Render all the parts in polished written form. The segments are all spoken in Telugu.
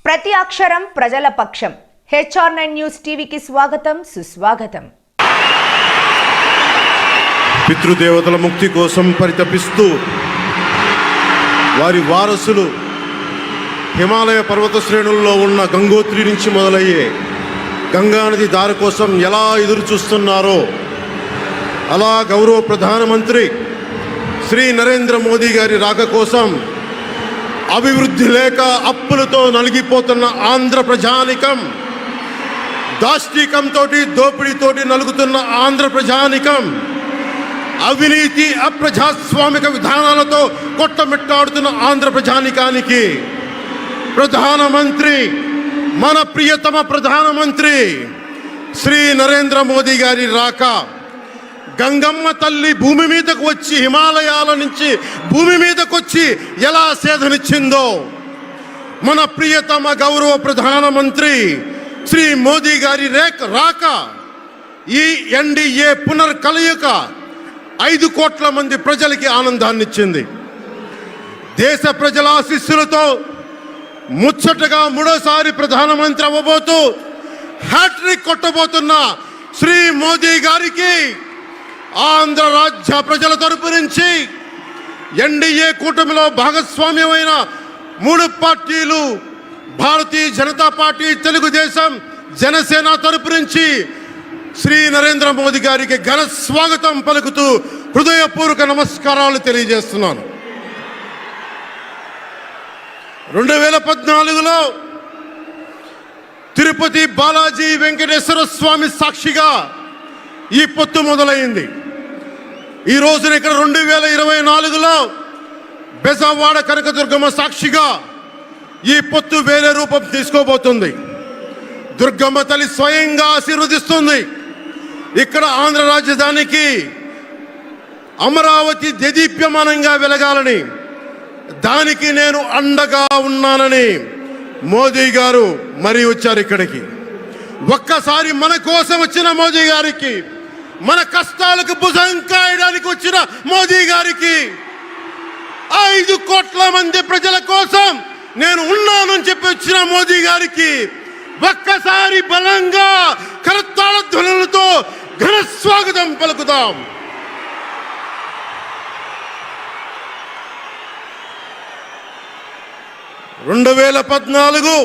ప్రతి అక్షరం ప్రజల పక్షం. HR9 న్యూస్ టీవీకి స్వాగతం, సుస్వాగతం. పితృదేవతల ముక్తి కోసం పరితపిస్తూ వారి వారసులు హిమాలయ పర్వత శ్రేణుల్లో ఉన్న గంగోత్రి నుంచి మొదలయ్యే గంగానది దారి కోసం ఎలా ఎదురు చూస్తున్నారో అలా గౌరవ ప్రధానమంత్రి శ్రీ నరేంద్ర మోదీ గారి రాక కోసం అభివృద్ధి లేక అప్పులతో నలిగిపోతున్న ఆంధ్ర ప్రజానికం, దాష్టీకంతో దోపిడీతోటి నలుగుతున్న ఆంధ్ర ప్రజానికం, అవినీతి అప్రజాస్వామిక విధానాలతో కొట్టమిట్టాడుతున్న ఆంధ్ర ప్రజానికానికి ప్రధానమంత్రి, మన ప్రియతమ ప్రధానమంత్రి శ్రీ నరేంద్ర మోదీ గారి రాక, గంగమ్మ తల్లి భూమి మీదకు వచ్చి హిమాలయాల నుంచి భూమి మీదకు వచ్చి ఎలా సేధనిచ్చిందో, మన ప్రియతమ గౌరవ ప్రధానమంత్రి శ్రీ మోదీ గారి రాక ఈ NDA పునర్కలయిక 5 కోట్ల మంది ప్రజలకి ఆనందాన్ని ఇచ్చింది. దేశ ప్రజల ఆశీస్సులతో ముచ్చటగా 3వ ప్రధానమంత్రి అవ్వబోతూ హ్యాట్రిక్ కొట్టబోతున్న శ్రీ మోదీ గారికి ఆంధ్ర రాజ్య ప్రజల తరపు నుంచి, NDA కూటమిలో భాగస్వామ్యమైన 3 పార్టీలు భారతీయ జనతా పార్టీ, తెలుగుదేశం, జనసేన తరపు నుంచి శ్రీ నరేంద్ర మోదీ గారికి ఘన స్వాగతం పలుకుతూ హృదయపూర్వక నమస్కారాలు తెలియజేస్తున్నాను. 2014లో తిరుపతి బాలాజీ వెంకటేశ్వర స్వామి సాక్షిగా ఈ పొత్తు మొదలైంది. ఈ రోజున ఇక్కడ 2024లో బెజవాడ కనకదుర్గమ్మ సాక్షిగా ఈ పొత్తు వేరే రూపం తీసుకోబోతుంది. దుర్గమ్మ తల్లి స్వయంగా ఆశీర్వదిస్తుంది. ఇక్కడ ఆంధ్ర రాజధానికి అమరావతి దేదీప్యమానంగా వెలగాలని, దానికి నేను అండగా ఉన్నానని మోదీ గారు మరీ వచ్చారు ఇక్కడికి. ఒక్కసారి మన కోసం వచ్చిన మోదీ గారికి, మన కష్టాలకు భుజం కాయడానికి వచ్చిన మోదీ గారికి, 5 కోట్ల మంది ప్రజల కోసం నేను ఉన్నానని చెప్పి వచ్చిన మోదీ గారికి ఒక్కసారి బలంగా కరతాళ ధ్వనులతో ఘన స్వాగతం పలుకుదాం. రెండు 2014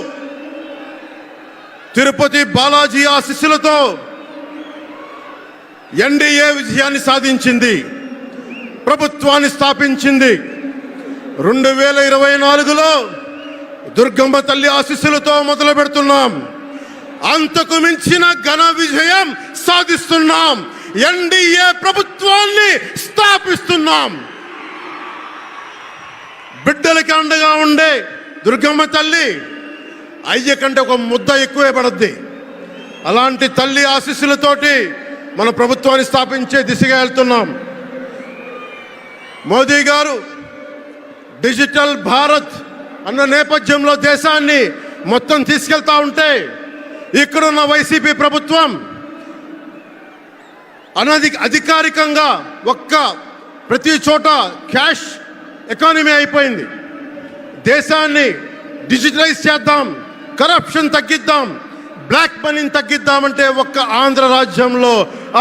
తిరుపతి బాలాజీ ఆశీస్సులతో NDA విజయాన్ని సాధించింది, ప్రభుత్వాన్ని స్థాపించింది. 2024లో దుర్గమ్మ తల్లి ఆశీస్సులతో మొదలు పెడుతున్నాం. అంతకు మించిన ఘన విజయం సాధిస్తున్నాం. NDA ప్రభుత్వాన్ని స్థాపిస్తున్నాం. బిడ్డలకి అండగా ఉండే దుర్గమ్మ తల్లి అయ్య కంటే ఒక ముద్ద ఎక్కువే పడద్ది. అలాంటి తల్లి ఆశీస్సులతోటి మన ప్రభుత్వాన్ని స్థాపించే దిశగా వెళ్తున్నాం. మోదీ గారు డిజిటల్ భారత్ అన్న నేపథ్యంలో దేశాన్ని మొత్తం తీసుకెళ్తా ఉంటే, ఇక్కడున్న వైసీపీ ప్రభుత్వం అధికారికంగా ప్రతి చోట క్యాష్ ఎకానమీ అయిపోయింది. దేశాన్ని డిజిటలైజ్ చేద్దాం, కరప్షన్ తగ్గిద్దాం, బ్లాక్ మనీని తగ్గిద్దామంటే ఆంధ్ర రాజ్యంలో,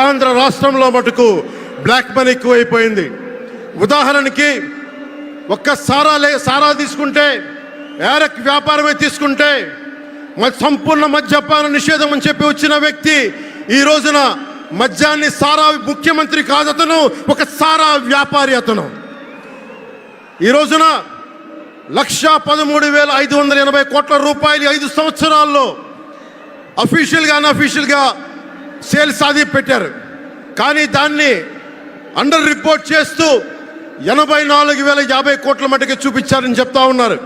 ఆంధ్ర రాష్ట్రంలో మటుకు బ్లాక్ మనీ ఎక్కువైపోయింది. ఉదాహరణకి సారా తీసుకుంటే, ఏరక్ వ్యాపారమే తీసుకుంటే, సంపూర్ణ మద్యపాన నిషేధం అని చెప్పి వచ్చిన వ్యక్తి ఈ రోజున మద్యాన్ని సారా ముఖ్యమంత్రి కాదు, అతను ఒక సారా వ్యాపారి. అతను ఈ రోజున 1,13,580 కోట్ల రూపాయలు 5 సంవత్సరాల్లో అఫీషియల్గా అన్అఫీషియల్గా సేల్స్ సాధి పెట్టారు. కానీ దాన్ని అండర్ రిపోర్ట్ చేస్తూ 84,050 కోట్ల మటుకే చూపించారని చెప్తా ఉన్నారు.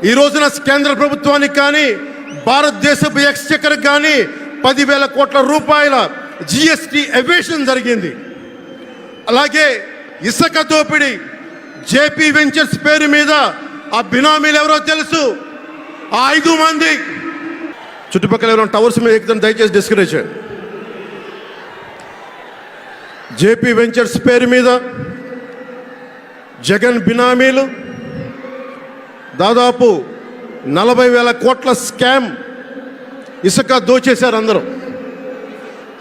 ఈ రోజున కేంద్ర ప్రభుత్వానికి కానీ భారతదేశపు ఎక్స్చెక్కర్కి కానీ 10,000 కోట్ల రూపాయల GST ఎవేషన్ జరిగింది. అలాగే ఇసుక దోపిడీ, JP వెంచర్స్ పేరు మీద ఆ బినామీలు ఎవరో తెలుసు. ఆ 5 మంది చుట్టుపక్కల ఎవరైనా టవర్స్ మీద ఎక్కుతాను, దయచేసి డిస్కరేజ్ చేయండి. JP వెంచర్స్ పేరు మీద జగన్ బినామీలు దాదాపు 40,000 కోట్ల స్కామ్ ఇసుక దోచేశారు అందరూ.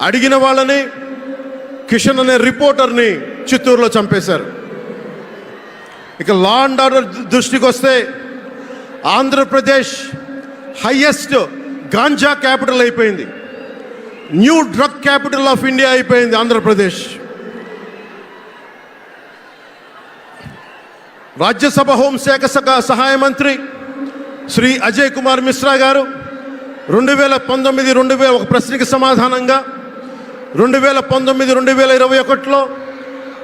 అడిగిన వాళ్ళని కిషన్ అనే రిపోర్టర్ని చిత్తూరులో చంపేశారు. ఇక లా అండ్ ఆర్డర్ దృష్టికి వస్తే ఆంధ్రప్రదేశ్ హైయెస్ట్ గాంజా క్యాపిటల్ అయిపోయింది. New drug capital of India అయిపోయింది ఆంధ్రప్రదేశ్. రాజ్యసభ హోంశాఖ సహాయ మంత్రి శ్రీ అజయ్ కుమార్ మిశ్రా గారు 2019 ఒక ప్రశ్నకి సమాధానంగా 2019-2021లో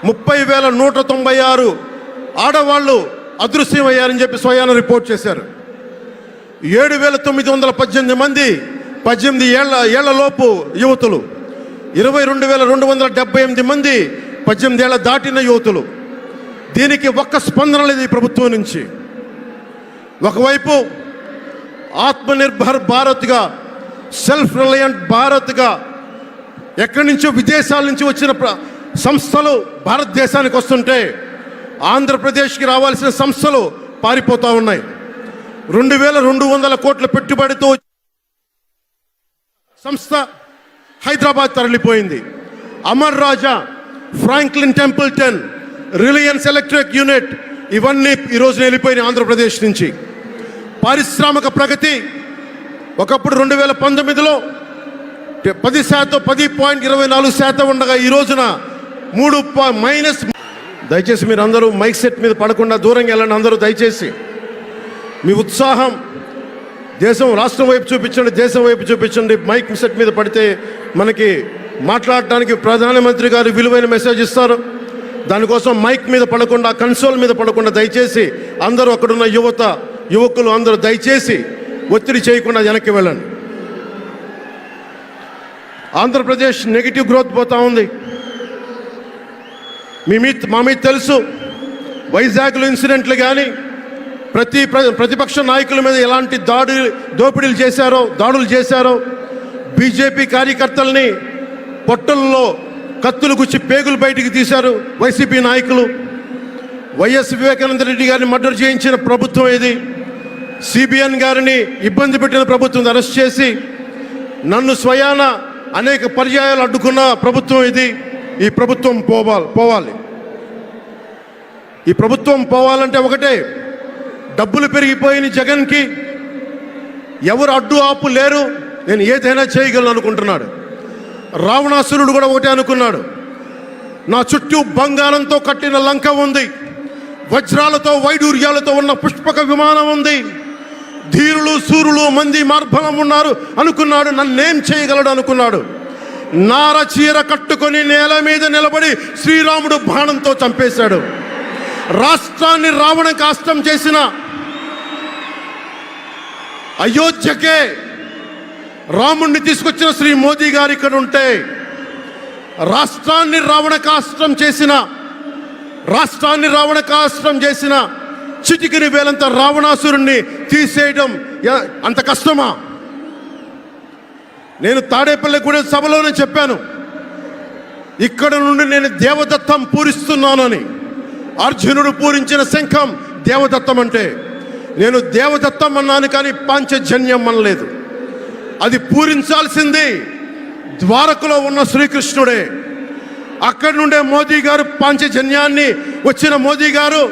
30,196 ఆడవాళ్ళు అదృశ్యమయ్యారని చెప్పి స్వయాన రిపోర్ట్ చేశారు. 7,918 మంది 18 ఏళ్లలోపు యువతులు, 22,278 మంది 18 ఏళ్ల దాటిన యువతులు. దీనికి ఒక్క స్పందన లేదు ఈ ప్రభుత్వం నుంచి. ఒకవైపు ఆత్మనిర్భర్ భారత్గా, సెల్ఫ్ రిలయంట్ భారత్గా ఎక్కడి నుంచో విదేశాల నుంచి వచ్చిన సంస్థలు భారతదేశానికి వస్తుంటే ఆంధ్రప్రదేశ్కి రావాల్సిన సంస్థలు పారిపోతూ ఉన్నాయి. 2,200 కోట్ల పెట్టుబడితో సంస్థ హైదరాబాద్ తరలిపోయింది. Amara Raja, Franklin Templeton, Reliance electric unit ఇవన్నీ ఈరోజు వెళ్ళిపోయినాయి ఆంధ్రప్రదేశ్ నుంచి. పారిశ్రామిక ప్రగతి ఒకప్పుడు 2019లో 10.24% ఉండగా ఈ రోజున -. దయచేసి మీరు అందరూ మైక్ సెట్ మీద పడకుండా దూరంగా వెళ్ళండి. అందరూ దయచేసి మీ ఉత్సాహం రాష్ట్రం వైపు చూపించండి, దేశం వైపు చూపించండి. మైక్ సెట్ మీద పడితే మనకి మాట్లాడటానికి ప్రధానమంత్రి గారు విలువైన మెసేజ్ ఇస్తారు. దానికోసం మైక్ మీద పడకుండా, కన్సోల్ మీద పడకుండా దయచేసి అందరూ అక్కడున్న యువకులు అందరూ దయచేసి ఒత్తిడి చేయకుండా వెనక్కి వెళ్ళండి. ఆంధ్రప్రదేశ్ నెగిటివ్ గ్రోత్ పోతా ఉంది. మా మీద తెలుసు, వైజాగ్లో ఇన్సిడెంట్లు కానీ ప్రతిపక్ష నాయకుల మీద ఎలాంటి దాడులు చేశారో, బీజేపీ కార్యకర్తల్ని పొట్టల్లో కత్తులు గుచ్చి పేగులు బయటికి తీశారు వైసీపీ నాయకులు. వైఎస్ వివేకానంద రెడ్డి గారిని మర్డర్ చేయించిన ప్రభుత్వం ఇది. సిబిఎన్ గారిని ఇబ్బంది పెట్టిన ప్రభుత్వం అరెస్ట్ చేసి నన్ను స్వయాన అనేక పర్యాయాలు అడ్డుకున్న ప్రభుత్వం ఇది. ఈ ప్రభుత్వం పోవాలి. ఈ ప్రభుత్వం పోవాలంటే ఒకటే, డబ్బులు పెరిగిపోయిన జగన్కి ఎవరు అడ్డు ఆపు లేరు, నేను ఏదైనా చేయగలను అనుకుంటున్నాడు. రావణాసురుడు కూడా ఒకటే అనుకున్నాడు, నా చుట్టూ బంగారంతో కట్టిన లంక ఉంది, వజ్రాలతో వైడూర్యాలతో ఉన్న పుష్పక విమానం ఉంది, ధీరులు సూరులు మంది మార్బలం ఉన్నారు అనుకున్నాడు. నన్నేం చేయగలడు అనుకున్నాడు. నార చీర కట్టుకొని నేల మీద నిలబడి శ్రీరాముడు బాణంతో చంపేశాడు. రాష్ట్రాన్ని రావణ కాష్టం చేసిన అయోధ్యకే రాముణ్ణి తీసుకొచ్చిన శ్రీ మోదీ గారు ఇక్కడ ఉంటే, రాష్ట్రాన్ని రావణ కాష్టం చేసిన చిటికిని వేలంత రావణాసురుణ్ణి తీసేయడం అంత కష్టమా? నేను తాడేపల్లిగూడెం సభలోనే చెప్పాను, ఇక్కడ నుండి నేను దేవదత్తం పూరిస్తున్నానని. అర్జునుడు పూరించిన శంఖం దేవదత్తం అంటే, నేను దేవదత్తం అన్నాను కానీ పాంచజన్యం అనలేదు. అది పూరించాల్సింది ద్వారకలో ఉన్న శ్రీకృష్ణుడే. అక్కడి నుండే మోదీ గారు పాంచజన్యాన్ని వచ్చిన మోదీ గారు,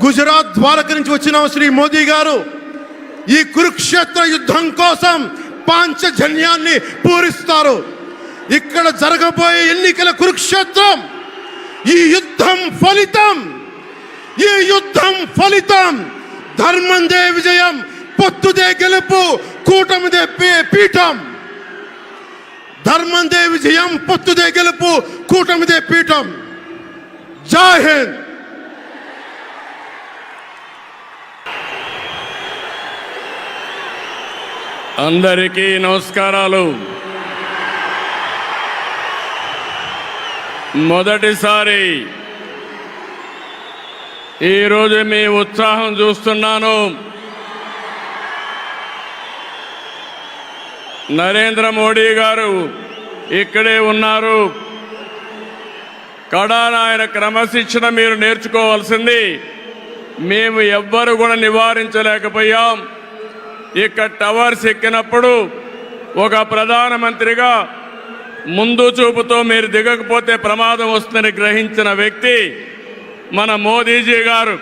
గుజరాత్ ద్వారక నుంచి వచ్చిన శ్రీ మోదీ గారు ఈ కురుక్షేత్ర యుద్ధం కోసం పాంచజన్యాన్ని పూరిస్తారు. ఇక్కడ జరగబోయే ఎన్నికల కురుక్షేత్రం, ఈ యుద్ధం ఫలితం ధర్మందే విజయం, పొత్తుదే గెలుపు, కూటమిదే పీఠం. ధర్మందే విజయం, పొత్తుదే గెలుపు, కూటమిదే పీఠం. జై హింద్. అందరికీ నమస్కారాలు. మొదటిసారి ఈరోజు మీ ఉత్సాహం చూస్తున్నాను. నరేంద్ర మోడీ గారు ఇక్కడే ఉన్నారు. కడాన ఆయన క్రమశిక్షణ మీరు నేర్చుకోవాల్సింది. మేము ఎవ్వరు కూడా నివారించలేకపోయాం. ఇక్కడ టవర్స్ ఎక్కినప్పుడు ఒక ప్రధానమంత్రిగా ముందు చూపుతో మీరు దిగకపోతే ప్రమాదం వస్తుందని గ్రహించిన వ్యక్తి మన మోదీజీ గారు.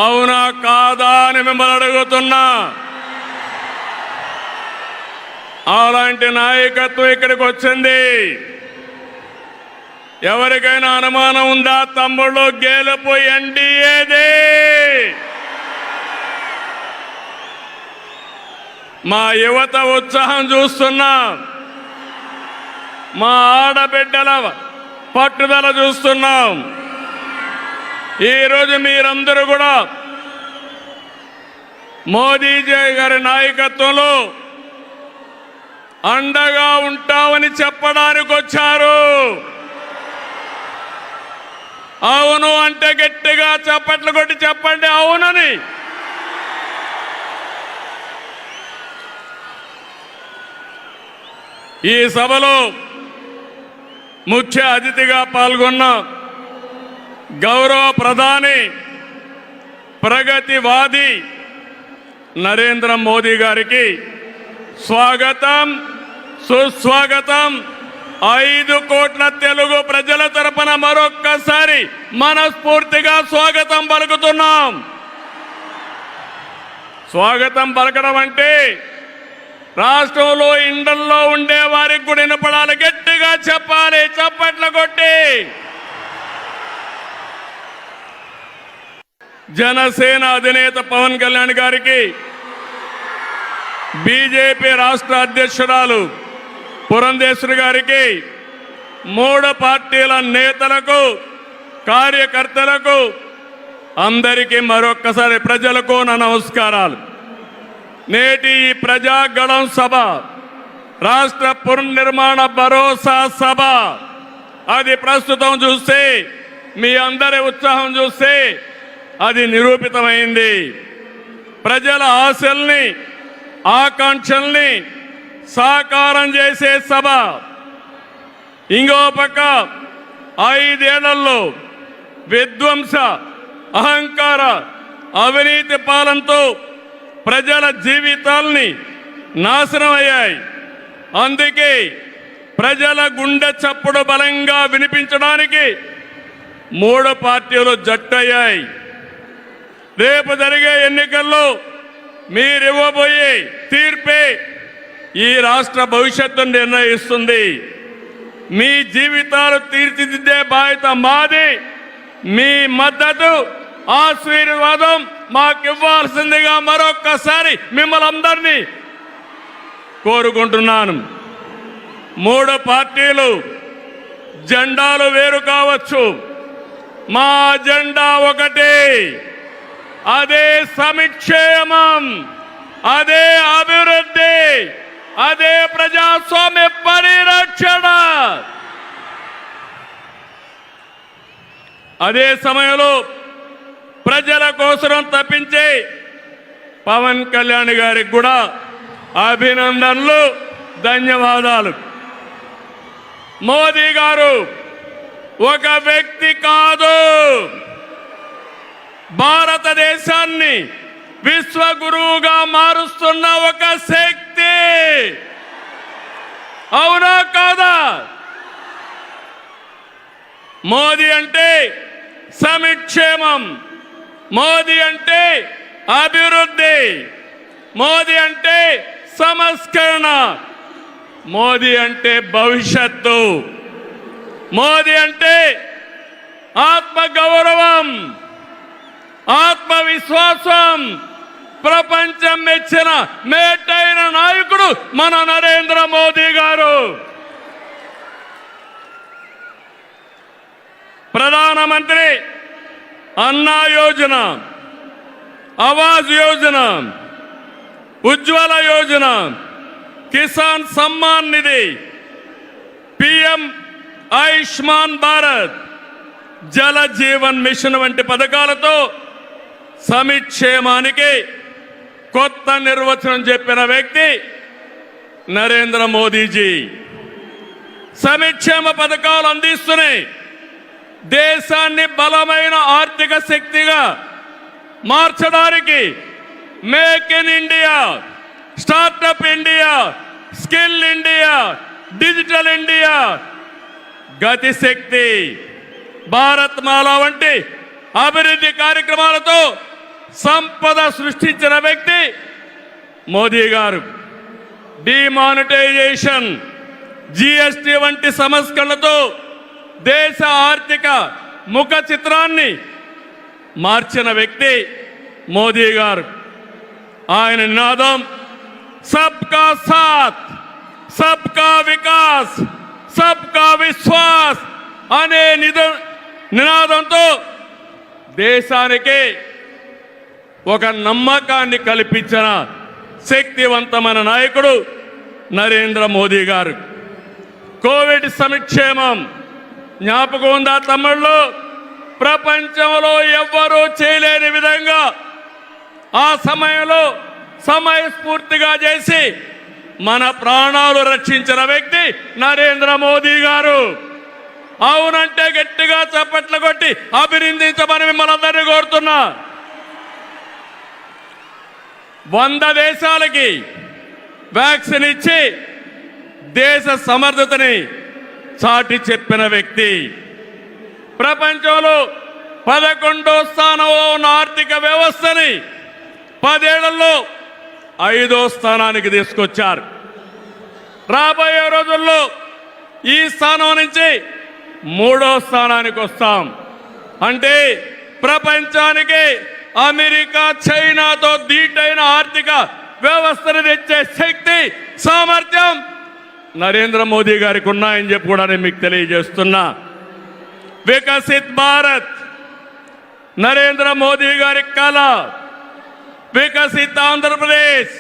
అవునా కాదా అని మిమ్మల్ని అడుగుతున్నా. అలాంటి నాయకత్వం ఇక్కడికి వచ్చింది. ఎవరికైనా అనుమానం ఉందా? తమ్ముళ్ళు, గెలుపు ఎన్డీఏది. మా యువత ఉత్సాహం చూస్తున్నా, మా ఆడబిడ్డల పట్టుదల చూస్తున్నాం. ఈరోజు మీరందరూ కూడా మోదీజీ గారి నాయకత్వంలో అండగా ఉంటామని చెప్పడానికి వచ్చారు. అవును అంటే గట్టిగా చప్పట్లు కొట్టి చెప్పండి అవునని. ఈ సభలో ముఖ్య అతిథిగా పాల్గొన్న గౌరవ ప్రధాని, ప్రగతివాది నరేంద్ర మోదీ గారికి స్వాగతం, సుస్వాగతం. 5 కోట్ల తెలుగు ప్రజల తరపున మరొక్కసారి మనస్ఫూర్తిగా స్వాగతం పలుకుతున్నాం. స్వాగతం పలకడం అంటే రాష్ట్రంలో ఇండల్లో ఉండే వారికి కూడా వినపడాలి, గట్టిగా చెప్పాలి, చప్పట్లు కొట్టి. జనసేన అధినేత పవన్ కళ్యాణ్ గారికి, బీజేపీ రాష్ట్ర అధ్యక్షురాలు పురంధేశ్వరి గారికి, 3 పార్టీల నేతలకు, కార్యకర్తలకు, అందరికీ మరొక్కసారి ప్రజలకు నా నమస్కారాలు. నేటి ఈ ప్రజాగళం సభ రాష్ట్ర పునర్నిర్మాణ భరోసా సభ. అది ప్రస్తుతం చూస్తే, మీ అందరి ఉత్సాహం చూస్తే అది నిరూపితమైంది. ప్రజల ఆశల్ని, ఆకాంక్షల్ని సాకారం చేసే సభ. ఇంకో పక్క 5 ఏళ్లలో విధ్వంస, అహంకార, అవినీతి పాలనతో ప్రజల జీవితాల్ని నాశనం అయ్యాయి. అందుకే ప్రజల గుండె చప్పుడు బలంగా వినిపించడానికి 3 పార్టీలు జట్టయ్యాయి. రేపు జరిగే ఎన్నికల్లో మీరివ్వబోయే తీర్పే ఈ రాష్ట్ర భవిష్యత్తును నిర్ణయిస్తుంది. మీ జీవితాలు తీర్చిదిద్దే బాధ్యత మాది. మీ మద్దతు, ఆశీర్వాదం మాకివ్వాల్సిందిగా మరొక్కసారి మిమ్మల్ని అందరినీ కోరుకుంటున్నాను. 3 పార్టీలు జెండాలు వేరు కావచ్చు, మా జెండా ఒకటే. అదే సంక్షేమం, అదే అభివృద్ధి, అదే ప్రజాస్వామ్య పరిరక్షణ. అదే సమయంలో ప్రజల కోసం తప్పించే పవన్ కళ్యాణ్ గారికి కూడా అభినందనలు, ధన్యవాదాలు. మోదీ గారు ఒక వ్యక్తి కాదు, భారతదేశాన్ని విశ్వగురువుగా మారుస్తున్న ఒక శక్తి. అవునా కాదా? మోదీ అంటే సంక్షేమం, మోదీ అంటే అభివృద్ధి, మోదీ అంటే సంస్కరణ, మోదీ అంటే భవిష్యత్తు, మోదీ అంటే ఆత్మగౌరవం, ఆత్మవిశ్వాసం. ప్రపంచం మెచ్చిన మేటైన నాయకుడు మన నరేంద్ర మోదీ గారు. ప్రధానమంత్రి అన్నా యోజన, ఆవాజ్ యోజన, ఉజ్వల యోజన, కిసాన్ సమ్మాన్ నిధి, పిఎం ఆయుష్మాన్ భారత్, జల జీవన్ మిషన్ వంటి పథకాలతో సంక్షేమానికి కొత్త నిర్వచనం చెప్పిన వ్యక్తి నరేంద్ర మోదీజీ. సంక్షేమ పథకాలు అందిస్తున్నాయి. దేశాన్ని బలమైన ఆర్థిక శక్తిగా మార్చడానికి make in India, startup India, skill India, digital India, Gatishakti, Bharat Mala వంటి అభివృద్ధి కార్యక్రమాలతో సంపద సృష్టించిన వ్యక్తి మోదీ గారు. డిమానిటైజేషన్, జిఎస్టి వంటి సంస్కరణలతో దేశ ఆర్థిక ముఖ చిత్రాన్ని మార్చిన వ్యక్తి మోదీ గారు. ఆయన నినాదం సబ్కా సాత్, సబ్కా వికాస్, సబ్కా విశ్వాస్ అనే నినాదంతో దేశానికి ఒక నమ్మకాన్ని కల్పించిన శక్తివంతమైన నాయకుడు నరేంద్ర మోదీ గారు. కోవిడ్ సంక్షేమం జ్ఞాపకం ఉందా తమ్ముళ్ళు? ప్రపంచంలో ఎవ్వరూ చేయలేని విధంగా ఆ సమయంలో సమయస్ఫూర్తిగా చేసి మన ప్రాణాలు రక్షించిన వ్యక్తి నరేంద్ర మోదీ గారు. అవునంటే గట్టిగా చప్పట్లు కొట్టి అభినందించమని మిమ్మల్ని అందరినీ కోరుతున్నా. 100 దేశాలకి వ్యాక్సిన్ ఇచ్చి దేశ సమర్థతని చాటి చెప్పిన వ్యక్తి. ప్రపంచంలో 11వ స్థానంలో ఉన్న ఆర్థిక వ్యవస్థని 10 ఏళ్లలో 5వ స్థానానికి తీసుకొచ్చారు. రాబోయే రోజుల్లో ఈ స్థానం నుంచి 3వ స్థానానికి వస్తాం. అంటే ప్రపంచానికి అమెరికా, చైనాతో ధీటైన ఆర్థిక వ్యవస్థను తెచ్చే శక్తి, సామర్థ్యం నరేంద్ర మోదీ గారికి ఉన్నాయని చెప్పి కూడా నేను మీకు తెలియజేస్తున్నా. వికసిత్ భారత్ నరేంద్ర మోదీ గారి కళ. వికసిత్ ఆంధ్రప్రదేశ్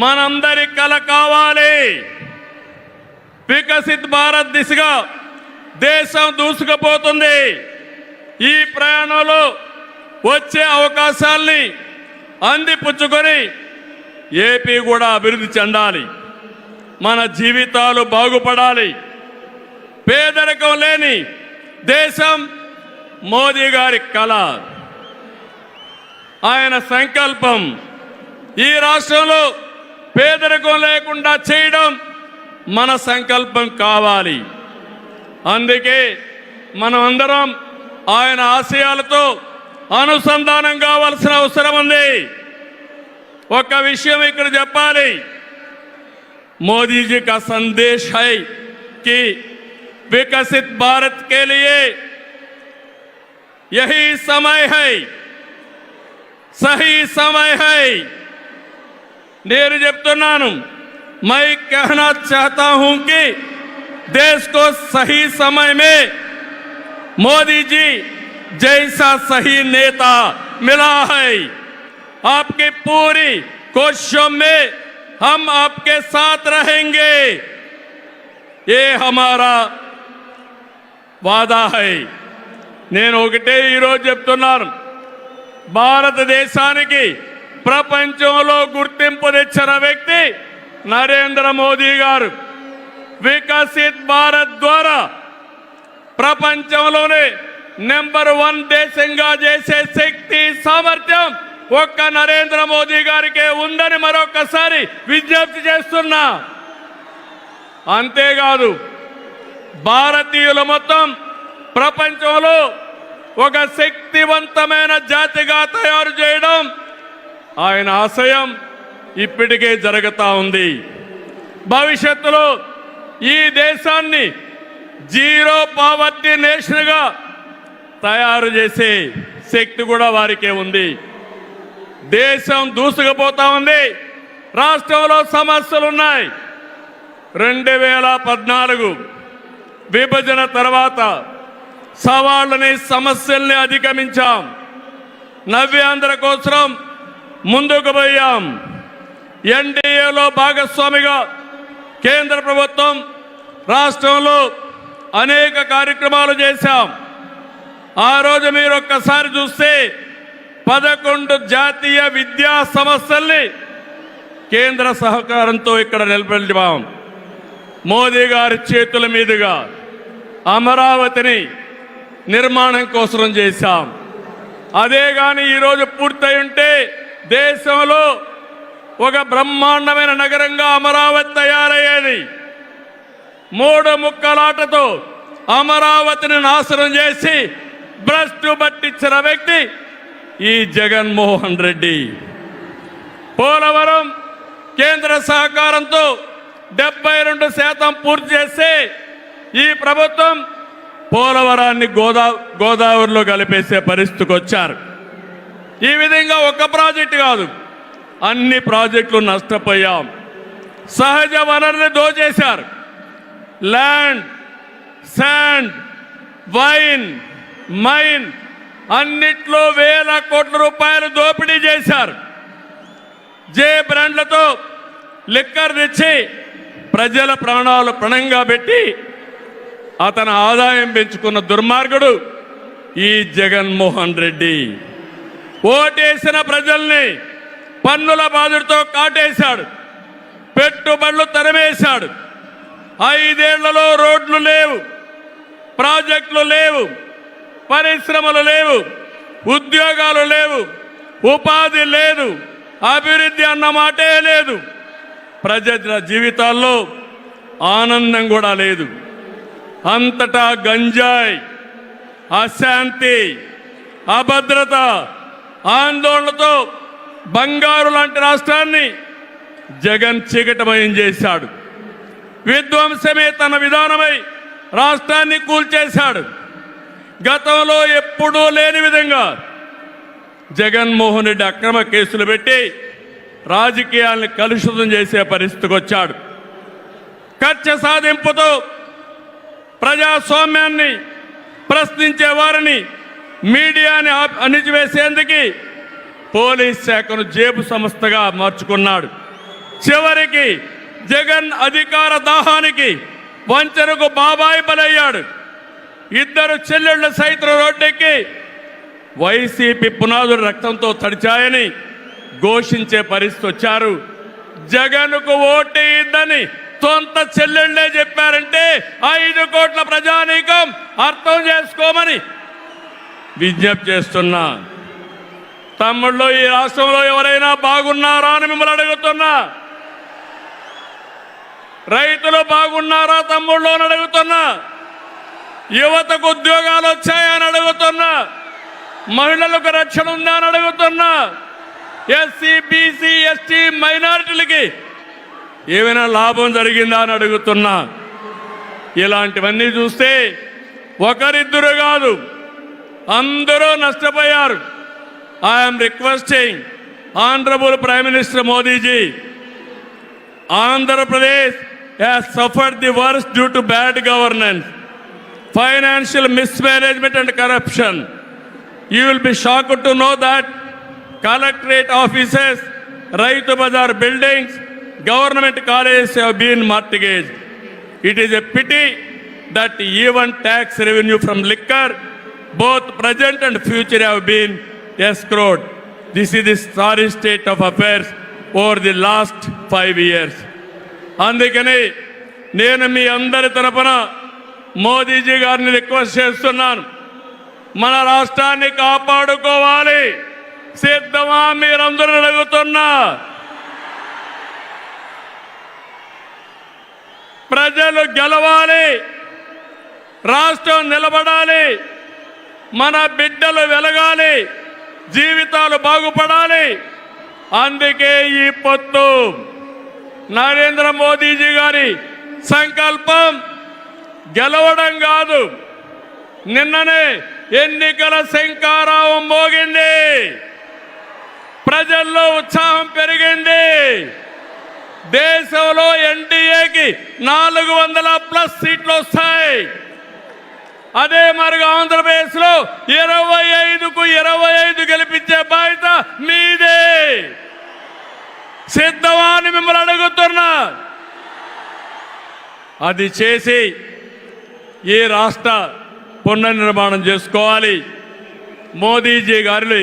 మనందరి కళ కావాలి. వికసిత్ భారత్ దిశగా దేశం దూసుకుపోతుంది. ఈ ప్రయాణంలో వచ్చే అవకాశాల్ని అందిపుచ్చుకొని ఏపీ కూడా అభివృద్ధి చెందాలి. మన జీవితాలు బాగుపడాలి. పేదరికం లేని దేశం మోదీ గారి కళ, ఆయన సంకల్పం. ఈ రాష్ట్రంలో పేదరికం లేకుండా చేయడం మన సంకల్పం కావాలి. అందుకే మనం అందరం ఆయన ఆశయాలతో అనుసంధానం కావాల్సిన అవసరం ఉంది. ఒక విషయం ఇక్కడ చెప్పాలి. मोदी जी का संदेश है कि विकसित भारत के लिए यही समय है, सही समय है. నేను చెప్తున్నాను, मैं कहना चाहता हूं कि देश को सही समय में मोदी जी जैसा सही नेता मिला है. आपकी पूरी कोशिशों में हम आपके साथ रहेंगे, ये हमारा वादा है. నేను ఒకటే ఈరోజు చెప్తున్నాను, భారతదేశానికి ప్రపంచంలో గుర్తింపు తెచ్చిన వ్యక్తి నరేంద్ర మోదీ గారు. వికసిత్ భారత్ ద్వారా ప్రపంచంలోనే నెంబర్ 1 దేశంగా చేసే శక్తి, సామర్థ్యం ఒక్క నరేంద్ర మోదీ గారికే ఉందని మరొకసారి విజ్ఞప్తి చేస్తున్నా. అంతేకాదు, భారతీయులు మొత్తం ప్రపంచంలో ఒక శక్తివంతమైన జాతిగా తయారు చేయడం ఆయన ఆశయం ఇప్పటికే జరుగుతూ ఉంది. భవిష్యత్తులో ఈ దేశాన్ని జీరో పావర్టీ నేషన్గా తయారు చేసే శక్తి కూడా వారికే ఉంది. దేశం దూసుకుపోతా ఉంది. రాష్ట్రంలో సమస్యలు ఉన్నాయి. 2014 విభజన తర్వాత సవాళ్ళని, సమస్యల్ని అధిగమించాం. నవ్యాంధ్ర కోసం ముందుకు పోయాం. ఎన్డీఏలో భాగస్వామిగా కేంద్ర ప్రభుత్వం రాష్ట్రంలో అనేక కార్యక్రమాలు చేశాం. ఆ రోజు మీరు ఒక్కసారి చూస్తే 11 జాతీయ విద్యా సంస్థల్ని కేంద్ర సహకారంతో ఇక్కడ నిలబెట్టాం. మోదీ గారి చేతుల మీదుగా అమరావతిని నిర్మాణం కోసం చేశాం. అదే కానీ ఈరోజు పూర్తయి ఉంటే దేశంలో ఒక బ్రహ్మాండమైన నగరంగా అమరావతి తయారయ్యేది. 3 ముక్కలాటతో అమరావతిని నాశనం చేసి భ్రష్టు పట్టించిన వ్యక్తి ఈ జగన్మోహన్ రెడ్డి. పోలవరం కేంద్ర సహకారంతో 72% పూర్తి చేస్తే ఈ ప్రభుత్వం పోలవరాన్ని గోదావరిలో కలిపేసే పరిస్థితికి వచ్చారు. ఈ విధంగా ఒక ప్రాజెక్టు కాదు, అన్ని ప్రాజెక్టులు నష్టపోయాం. సహజ వనరులు దోచేశారు. ల్యాండ్, శాండ్, వైన్, మైన్ అన్నిట్లో వేల కోట్ల రూపాయలు దోపిడీ చేశారు. జే బ్రాండ్లతో లిక్కర్ తెచ్చి ప్రజల ప్రాణాలు పణంగా పెట్టి అతని ఆదాయం పెంచుకున్న దుర్మార్గుడు ఈ జగన్మోహన్ రెడ్డి. ఓటేసిన ప్రజల్ని పన్నుల బాధుడితో కాటేశాడు. పెట్టుబడులు తరిమేశాడు. 5 ఏళ్లలో రోడ్లు లేవు, ప్రాజెక్టులు లేవు, పరిశ్రమలు లేవు, ఉద్యోగాలు లేవు, ఉపాధి లేదు, అభివృద్ధి అన్న మాటే లేదు. ప్రజల జీవితాల్లో ఆనందం కూడా లేదు. అంతటా గంజాయి, అశాంతి, అభద్రత, ఆందోళనతో బంగారు లాంటి రాష్ట్రాన్ని జగన్ చీకటమయం చేశాడు. విధ్వంసమే తన విధానమై రాష్ట్రాన్ని కూల్చేశాడు. గతంలో ఎప్పుడూ లేని విధంగా జగన్మోహన్ రెడ్డి అక్రమ కేసులు పెట్టి రాజకీయాలను కలుషితం చేసే పరిస్థితికి వచ్చాడు. కక్ష సాధింపుతో ప్రజాస్వామ్యాన్ని ప్రశ్నించే వారిని, మీడియాని అణిచివేసేందుకు పోలీస్ శాఖను జేబు సంస్థగా మార్చుకున్నాడు. చివరికి జగన్ అధికార దాహానికి, వంచనకు బాబాయి బలయ్యాడు. 2 చెల్లెళ్ల సైతం రోడ్డెక్కి వైసీపీ పునాదులు రక్తంతో తడిచాయని ఘోషించే పరిస్థితి వచ్చారు. జగన్కు ఓటేయద్దని సొంత చెల్లెళ్లే చెప్పారంటే 5 కోట్ల ప్రజానీకం అర్థం చేసుకోమని విజ్ఞప్తి చేస్తున్నా. తమ్ముళ్ళు, ఈ రాష్ట్రంలో ఎవరైనా బాగున్నారా అని మిమ్మల్ని అడుగుతున్నా. రైతులు బాగున్నారా తమ్ముళ్ళు అని అడుగుతున్నా. యువతకు ఉద్యోగాలు వచ్చాయని అడుగుతున్నా. మహిళలకు రక్షణ ఉందా అని అడుగుతున్నా. ఎస్సీ, బీసీ, ఎస్టీ, మైనారిటీలకి ఏమైనా లాభం జరిగిందా అని అడుగుతున్నా. ఇలాంటివన్నీ చూస్తే ఒకరిద్దరు కాదు, అందరూ నష్టపోయారు. I'm requesting honourable prime minister Modiji, Andhra Pradesh has suffered the worst due to bad governance, financial mismanagement and corruption. You will be shocked to know that collectorate offices, Raitu Bazar buildings, government colleges have been mortgaged. It is a pity that even tax revenue from liquor, both present and future, have been escrowed. This is the sorry state of affairs over the last 5 years. అందుకని నేను మీ అందరి తరపున మోదీజీ గారిని రిక్వెస్ట్ చేస్తున్నాను. మన రాష్ట్రాన్ని కాపాడుకోవాలి. సిద్ధమా మీరందరూ అడుగుతున్నా. ప్రజలు గెలవాలి, రాష్ట్రం నిలబడాలి, మన బిడ్డలు వెలగాలి, జీవితాలు బాగుపడాలి. అందుకే ఈ పొత్తు. నరేంద్ర మోదీజీ గారి సంకల్పం గెలవడం కాదు. నిన్ననే ఎన్నికల శంఖారావం మోగింది. ప్రజల్లో ఉత్సాహం పెరిగింది. దేశంలో ఎన్డీఏకి 400+ సీట్లు వస్తాయి. అదే మరిగా ఆంధ్రప్రదేశ్ లో 25కు 25 గెలిపించే బాధ్యత మీదే. సిద్ధమా అని మిమ్మల్ని అడుగుతున్నా. అది చేసి ఈ రాష్ట్ర పునర్నిర్మాణం చేసుకోవాలి. మోదీజీ గారి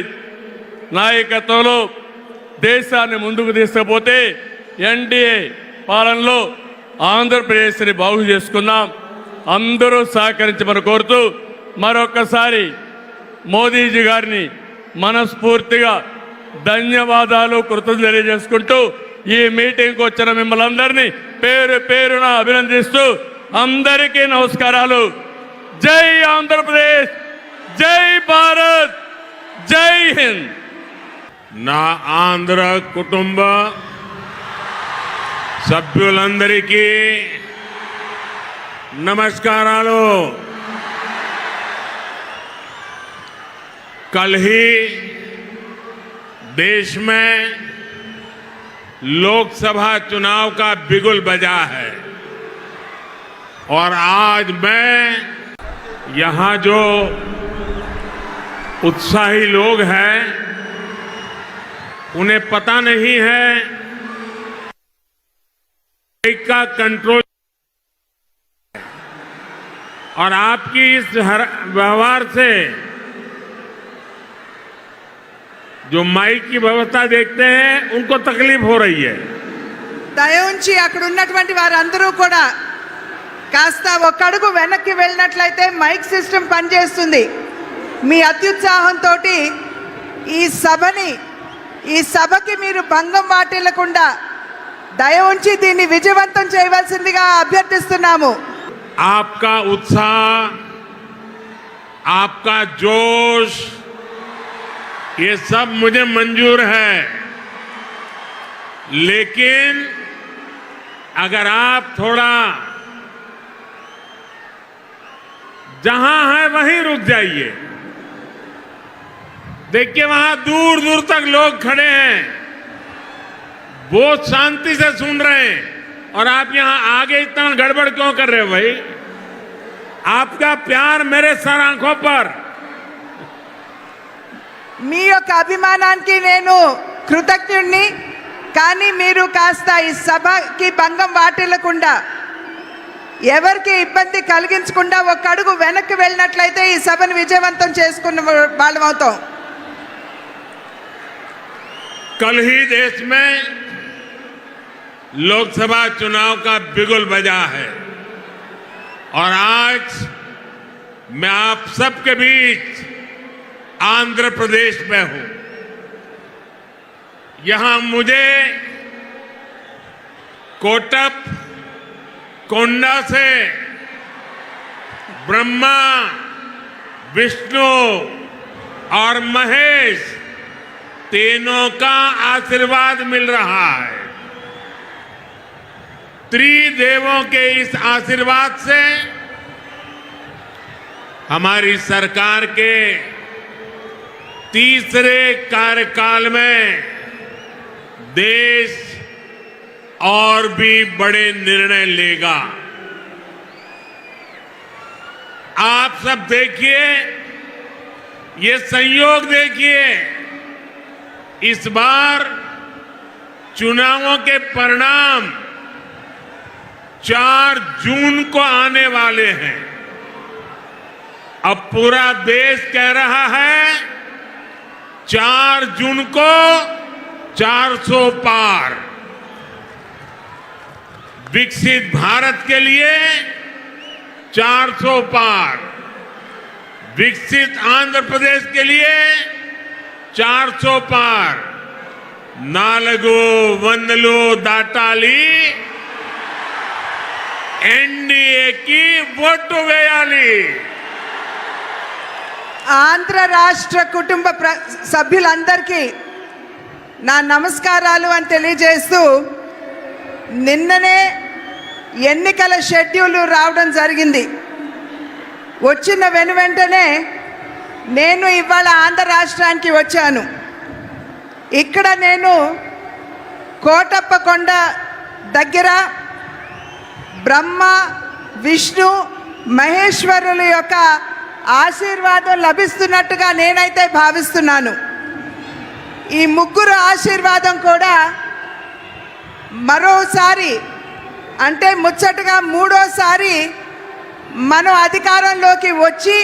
నాయకత్వంలో దేశాన్ని ముందుకు తీసుకుపోతే ఎన్డీఏ పాలనలో ఆంధ్రప్రదేశ్ని బాగు చేసుకుందాం. అందరూ సహకరించమని కోరుతూ మరొక్కసారి మోదీజీ గారిని మనస్ఫూర్తిగా ధన్యవాదాలు కృతజ్ఞతలు తెలియజేసుకుంటూ ఈ మీటింగ్కి వచ్చిన మిమ్మల్ని అందరినీ పేరు పేరున అభినందిస్తూ అందరికీ నమస్కారాలు. జై ఆంధ్రప్రదేశ్, జై భారత్, జై హింద్. నా ఆంధ్ర కుటుంబ సభ్యులందరికీ नमस्कारालो. कल ही देश में लोकसभा चुनाव का बिगुल बजा है और आज मैं यहां जो उत्साही लोग हैं उन्हें पता नहीं है का कंट्रोल और आपकी इस व्यवहार से जो माइक की व्यवस्था देखते हैं उनको तकलीफ हो रही है. దయవుంచి అక్కడ ఉన్నటువంటి వారందరూ కూడా కాస్త ఒక అడుగు వెనక్కి వెళ్ళినట్లయితే మైక్ సిస్టమ్ పనిచేస్తుంది. మీ అత్యుత్సాహంతో ఈ సభకి మీరు భంగం వాటిల్లకుండా దయవుంచి దీన్ని విజయవంతం చేయవలసిందిగా అభ్యర్థిస్తున్నాము. आपका उत्साह, आपका जोश, ये सब मुझे मंजूर है, लेकिन अगर आप थोड़ा जहां है वहीं रुक जाइए. देखिए वहां दूर दूर तक लोग खड़े हैं, बहुत शांति से सुन रहे हैं और आप यहां आगे इतना गड़बड़ क्यों कर रहे हो भाई? आपका प्यार मेरे सर आंखों पर. మీ యొక్క అభిమానానికి నేను కృతజ్ఞుడిని. కానీ మీరు కాస్త ఈ సభకి భంగం వాటిల్లకుండా ఎవరికి ఇబ్బంది కలిగించకుండా ఒక అడుగు వెనక్కి వెళ్ళినట్లయితే ఈ సభను విజయవంతం చేసుకున్న వాళ్ళం అవుతాం. कल ही देश में लोकसभा चुनाव का बिगुल बजा है और आज मैं आप सबके बीच आंध्र प्रदेश में हूं. यहां मुझे कोटप कोंडा से ब्रह्मा, विष्णु और महेश तीनों का आशीर्वाद मिल रहा है. त्रिदेवों के इस आशीर्वाद से हमारी सरकार के तीसरे कार्यकाल में देश और भी बड़े निर्णय लेगा. आप सब देखिए, ये संयोग देखिए, इस बार चुनावों के परिणाम 4 जून को आने वाले हैं. अब पूरा देश कह रहा है 4 जून को 400 पार. विकसित भारत के लिए 400 पार. विकसित आंध्र प्रदेश के लिए 400 पार. नालगो वंदलो दाटाली एनडीए की ఓటు వేయాలి. ఆంధ్ర రాష్ట్ర కుటుంబ సభ్యులందరికీ నా నమస్కారాలు అని తెలియజేస్తూ, నిన్ననే ఎన్నికల షెడ్యూల్ రావడం జరిగింది. వచ్చిన వెంటనే నేను ఇవాళ ఆంధ్ర రాష్ట్రానికి వచ్చాను. ఇక్కడ నేను కోటప్పకొండ దగ్గర బ్రహ్మ, విష్ణు, మహేశ్వరుల యొక్క ఆశీర్వాదం లభిస్తున్నట్టుగా నేనైతే భావిస్తున్నాను. ఈ ముగ్గురు ఆశీర్వాదం కూడా మరోసారి అంటే ముచ్చటగా మూడోసారి మనం అధికారంలోకి వచ్చి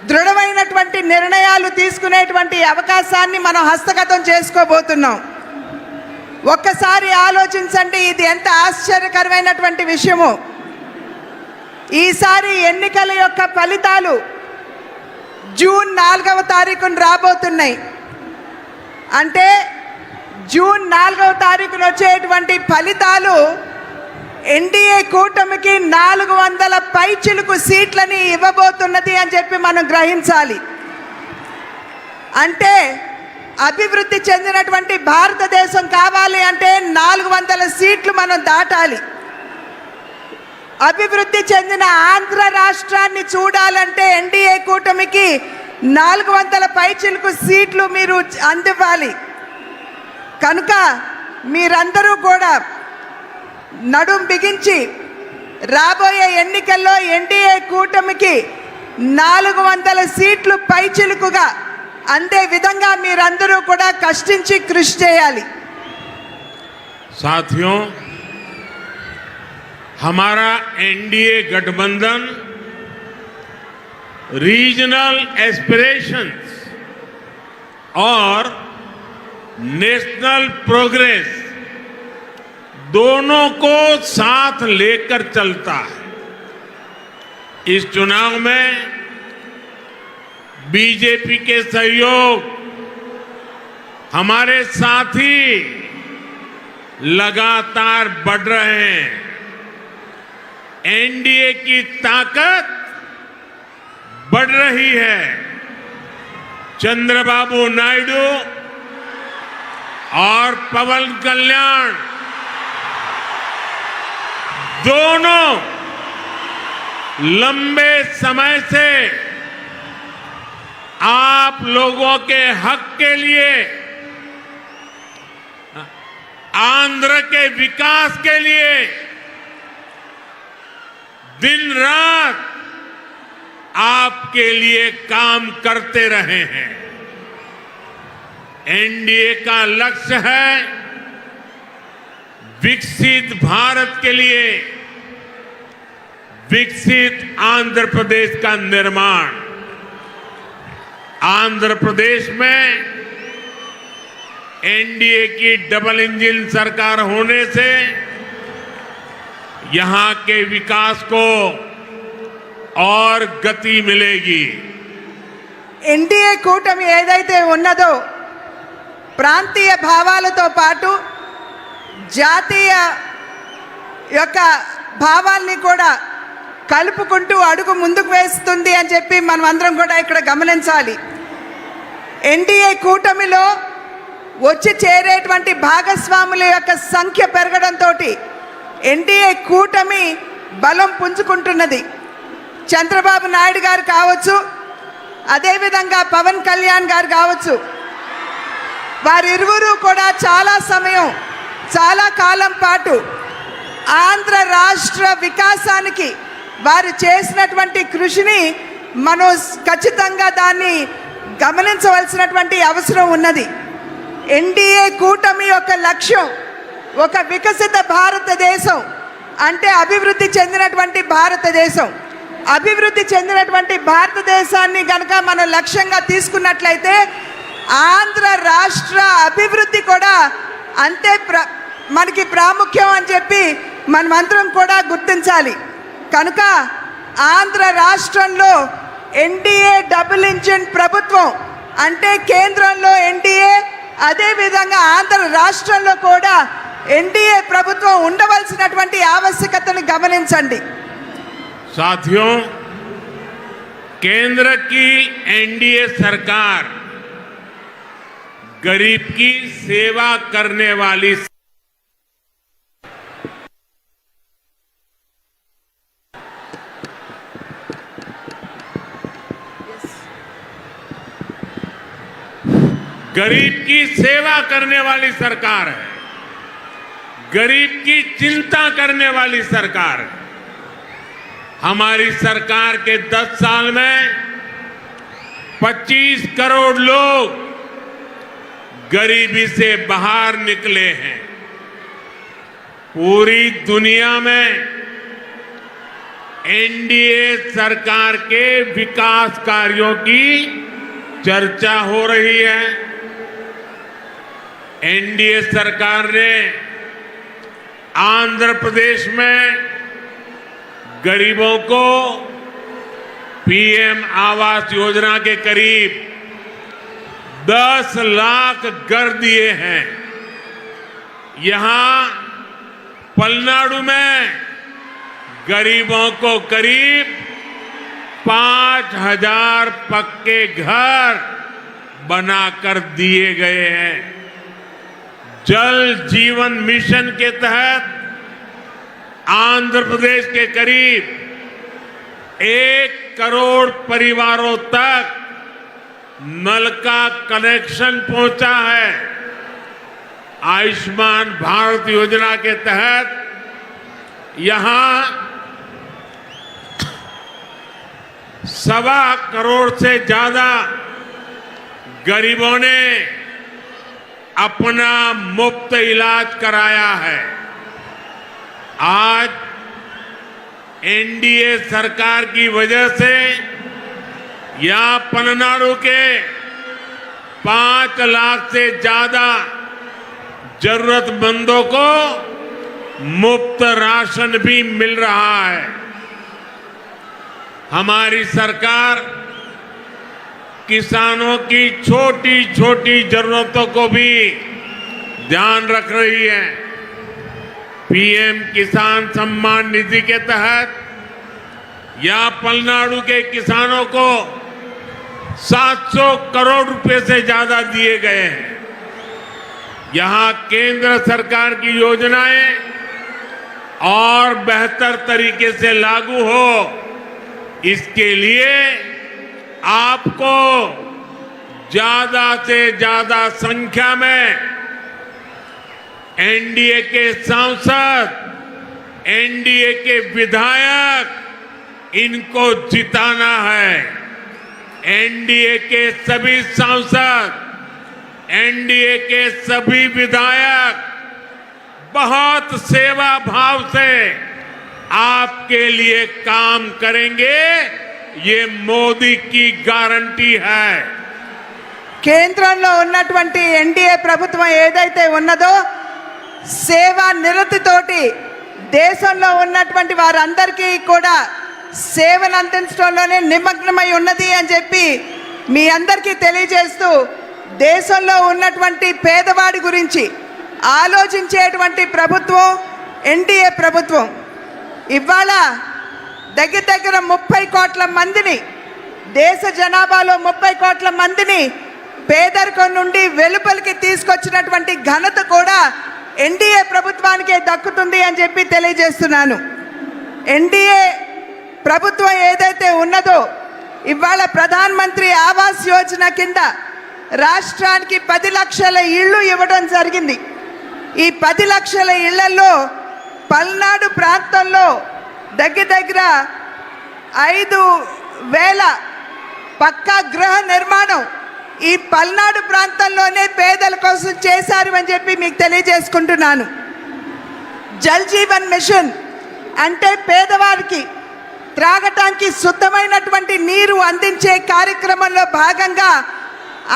దృఢమైనటువంటి నిర్ణయాలు తీసుకునేటువంటి అవకాశాన్ని మనం హస్తగతం చేసుకోబోతున్నాం. ఒక్కసారి ఆలోచించండి, ఇది ఎంత ఆశ్చర్యకరమైనటువంటి విషయమో. ఈసారి ఎన్నికల యొక్క ఫలితాలు జూన్ 4వ తారీఖున రాబోతున్నాయి. అంటే జూన్ 4వ తారీఖున వచ్చేటువంటి ఫలితాలు ఎన్డీఏ కూటమికి 400 పైచిలుకు సీట్లని ఇవ్వబోతున్నది అని చెప్పి మనం గ్రహించాలి. అంటే అభివృద్ధి చెందినటువంటి భారతదేశం కావాలి అంటే 400 సీట్లు మనం దాటాలి. అభివృద్ధి చెందిన ఆంధ్ర రాష్ట్రాన్ని చూడాలంటే ఎన్డీఏ కూటమికి 400 పైచిలుకు సీట్లు మీరు అందివ్వాలి. కనుక మీరందరూ కూడా నడుం బిగించి రాబోయే ఎన్నికల్లో ఎన్డీఏ కూటమికి 400 సీట్లు పైచిలుకుగా అందే విధంగా మీరందరూ కూడా కష్టించి కృషి చేయాలి. साथियों, हमारा एनडीए गठबंधन रीजनल एस्पिरेशंस और नेशनल प्रोग्रेस दोनों को साथ लेकर चलता है. इस चुनाव में बीजेपी के सहयोग हमारे साथी लगातार बढ़ रहे हैं. एनडीए की ताकत बढ़ रही है. चंद्रबाबू नायडू और पवन कल्याण दोनों लंबे समय से आप लोगों के हक के लिए, आंध्र के विकास के लिए दिन रात आपके लिए काम करते रहे हैं. एनडीए का लक्ष्य है विकसित भारत के लिए विकसित आंध्र प्रदेश का निर्माण. आंध्र प्रदेश में एनडीए की डबल इंजन सरकार होने से यहां के विकास को और गति मिलेगी. ఎన్డీఏ కూటమి ఏదైతే ఉన్నదో ప్రాంతీయ భావాలతో పాటు జాతీయ యొక్క భావాల్ని కూడా కలుపుకుంటూ అడుగు ముందుకు వేస్తుంది అని చెప్పి మనం అందరం కూడా ఇక్కడ గమనించాలి. ఎన్డీఏ కూటమిలో వచ్చి చేరేటువంటి భాగస్వాముల యొక్క సంఖ్య పెరగడంతో ఎన్డీఏ కూటమి బలం పుంజుకుంటున్నది. చంద్రబాబు నాయుడు గారు కావచ్చు, అదేవిధంగా పవన్ కళ్యాణ్ గారు కావచ్చు, వారిరువురు కూడా చాలా సమయం, చాలా కాలం పాటు ఆంధ్ర రాష్ట్ర వికాసానికి వారు చేసినటువంటి కృషిని మనం ఖచ్చితంగా దాన్ని గమనించవలసినటువంటి అవసరం ఉన్నది. ఎన్డీఏ కూటమి యొక్క లక్ష్యం ఒక వికసిత భారతదేశం, అంటే అభివృద్ధి చెందినటువంటి భారతదేశం. అభివృద్ధి చెందినటువంటి భారతదేశాన్ని కనుక మనం లక్ష్యంగా తీసుకున్నట్లయితే ఆంధ్ర రాష్ట్ర అభివృద్ధి కూడా అంతే మనకి ప్రాముఖ్యం అని చెప్పి మనమందరం కూడా గుర్తించాలి. కనుక ఆంధ్ర రాష్ట్రంలో ఎన్డీఏ డబుల్ ఇంజిన్ ప్రభుత్వం, అంటే కేంద్రంలో ఎన్డీఏ, అదేవిధంగా ఆంధ్ర రాష్ట్రంలో కూడా ఎన్డీఏ ప్రభుత్వం ఉండవలసినటువంటి ఆవశ్యకతను గమనించండి. साथियों, केंद्र की एनडीए सरकार गरीब की सेवा करने वाली गरीब की सेवा करने वाली सरकार है. गरीब की चिंता करने वाली सरकार है. हमारी सरकार के 10 साल में 25 करोड़ लोग गरीबी से बाहर निकले हैं. पूरी दुनिया में एनडीए सरकार के विकास कार्यों की चर्चा हो रही है. एनडीए सरकार ने आंध्र प्रदेश में गरीबों को पीएम आवास योजना के करीब 10 लाख घर दिए हैं। यहां पलनाडु में गरीबों को करीब 5,000 पक्के घर बनाकर दिए गए हैं। जल जीवन मिशन के तहत आंध्र प्रदेश के करीब 1 करोड़ परिवारों तक नल का कनेक्शन पहुंचा है। आयुष्मान भारत योजना के तहत यहां 1.25 करोड़ से ज्यादा गरीबों ने अपना मुफ्त इलाज कराया है। आज एनडीए सरकार की वजह से यहां पलनाडु के 5 लाख से ज्यादा जरूरतमंदों को मुफ्त राशन भी मिल रहा है। हमारी सरकार किसानों की छोटी छोटी जरूरतों को भी ध्यान रख रही है। पीएम किसान सम्मान निधि के तहत यहां पलनाडु के किसानों को 700 करोड़ रुपए से ज्यादा दिए गए हैं। यहां केंद्र सरकार की योजनाएं और बेहतर तरीके से लागू हो, इसके लिए आपको ज्यादा से ज्यादा संख्या में एनडीए के सांसद, एनडीए के विधायक इनको जिताना है। एनडीए के सभी सांसद, एनडीए के सभी विधायक बहुत सेवा भाव से आपके लिए काम करेंगे, ये मोदी की गारंटी है। కేంద్రంలో ఉన్నటువంటి ఎన్డీఏ ప్రభుత్వం ఏదైతే ఉన్నదో సేవా నిరతితోటి దేశంలో ఉన్నటువంటి వారందరికీ కూడా సేవను అందించడంలోనే నిమగ్నమై ఉన్నది అని చెప్పి మీ అందరికీ తెలియజేస్తూ, దేశంలో ఉన్నటువంటి పేదవాడి గురించి ఆలోచించేటువంటి ప్రభుత్వం ఎన్డీఏ ప్రభుత్వం. ఇవాళ దగ్గర దగ్గర 30 కోట్ల మందిని, దేశ జనాభాలో 30 కోట్ల మందిని పేదరికం నుండి వెలుపలికి తీసుకొచ్చినటువంటి ఘనత కూడా ఎన్డీఏ ప్రభుత్వానికే దక్కుతుంది అని చెప్పి తెలియజేస్తున్నాను. ఎన్డీఏ ప్రభుత్వం ఏదైతే ఉన్నదో ఇవాళ ప్రధాన మంత్రి ఆవాస్ యోజన కింద రాష్ట్రానికి 10 లక్షల ఇళ్ళు ఇవ్వడం జరిగింది. ఈ 10 లక్షల ఇళ్లలో పల్నాడు ప్రాంతంలో దగ్గర దగ్గర 5,000 పక్కా గృహ నిర్మాణం ఈ పల్నాడు ప్రాంతంలోనే పేదల కోసం చేశారు అని చెప్పి మీకు తెలియజేసుకుంటున్నాను. జల్ జీవన్ మిషన్ అంటే పేదవారికి త్రాగటానికి శుద్ధమైనటువంటి నీరు అందించే కార్యక్రమంలో భాగంగా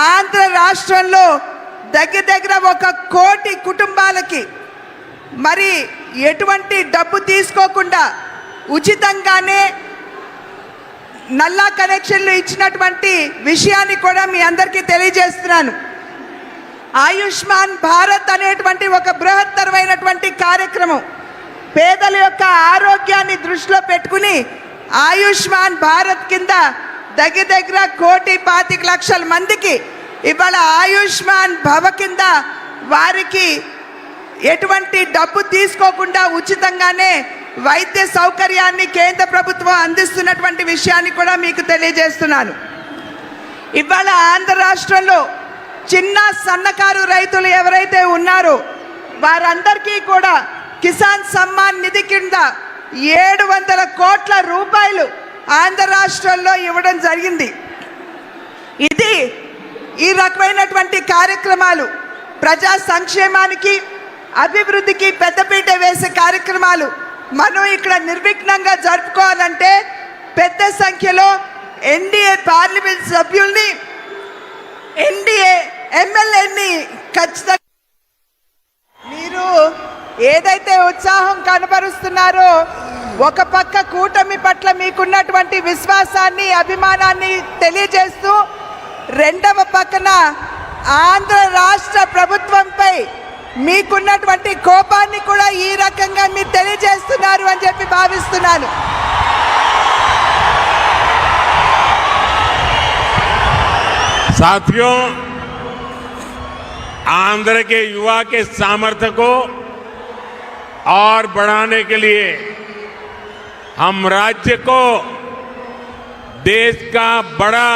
ఆంధ్ర రాష్ట్రంలో దగ్గర దగ్గర 1 కోటి కుటుంబాలకి మరి ఎటువంటి డబ్బు తీసుకోకుండా ఉచితంగానే నల్లా కనెక్షన్లు ఇచ్చినటువంటి విషయాన్ని కూడా మీ అందరికీ తెలియజేస్తున్నాను. ఆయుష్మాన్ భారత్ అనేటువంటి ఒక బృహత్తరమైనటువంటి కార్యక్రమం పేదల యొక్క ఆరోగ్యాన్ని దృష్టిలో పెట్టుకుని ఆయుష్మాన్ భారత్ కింద దగ్గర దగ్గర 1,25,00,000 మందికి ఇవాళ ఆయుష్మాన్ భవ కింద వారికి ఎటువంటి డబ్బు తీసుకోకుండా ఉచితంగానే వైద్య సౌకర్యాన్ని కేంద్ర ప్రభుత్వం అందిస్తున్నటువంటి విషయాన్ని కూడా మీకు తెలియజేస్తున్నాను. ఇవాళ ఆంధ్ర రాష్ట్రంలో చిన్న సన్నకారు రైతులు ఎవరైతే ఉన్నారో వారందరికీ కూడా కిసాన్ సమ్మాన్ నిధి కింద 700 కోట్ల రూపాయలు ఆంధ్ర రాష్ట్రంలో ఇవ్వడం జరిగింది. ఇది ఈ రకమైనటువంటి కార్యక్రమాలు ప్రజా సంక్షేమానికి అభివృద్ధికి పెద్దపీట వేసే కార్యక్రమాలు మనం ఇక్కడ నిర్విఘ్నంగా జరుపుకోవాలంటే పెద్ద సంఖ్యలో ఎన్డీఏ పార్లమెంట్ సభ్యుల్ని, ఎన్డీఏ ఎమ్మెల్యేని ఖచ్చితంగా మీరు ఏదైతే ఉత్సాహం కనబరుస్తున్నారో, ఒక పక్క కూటమి పట్ల మీకున్నటువంటి విశ్వాసాన్ని, అభిమానాన్ని తెలియజేస్తూ, రెండవ పక్కన ఆంధ్ర రాష్ట్ర ప్రభుత్వంపై మీకున్నటువంటి కోపాన్ని కూడా ఈ రకంగా మీరు తెలియజేస్తున్నారు అని చెప్పి భావిస్తున్నాను. साथियों, आंध्र के युवा के सामर्थ्य को और बढ़ाने के लिए हम राज्य को देश का बड़ा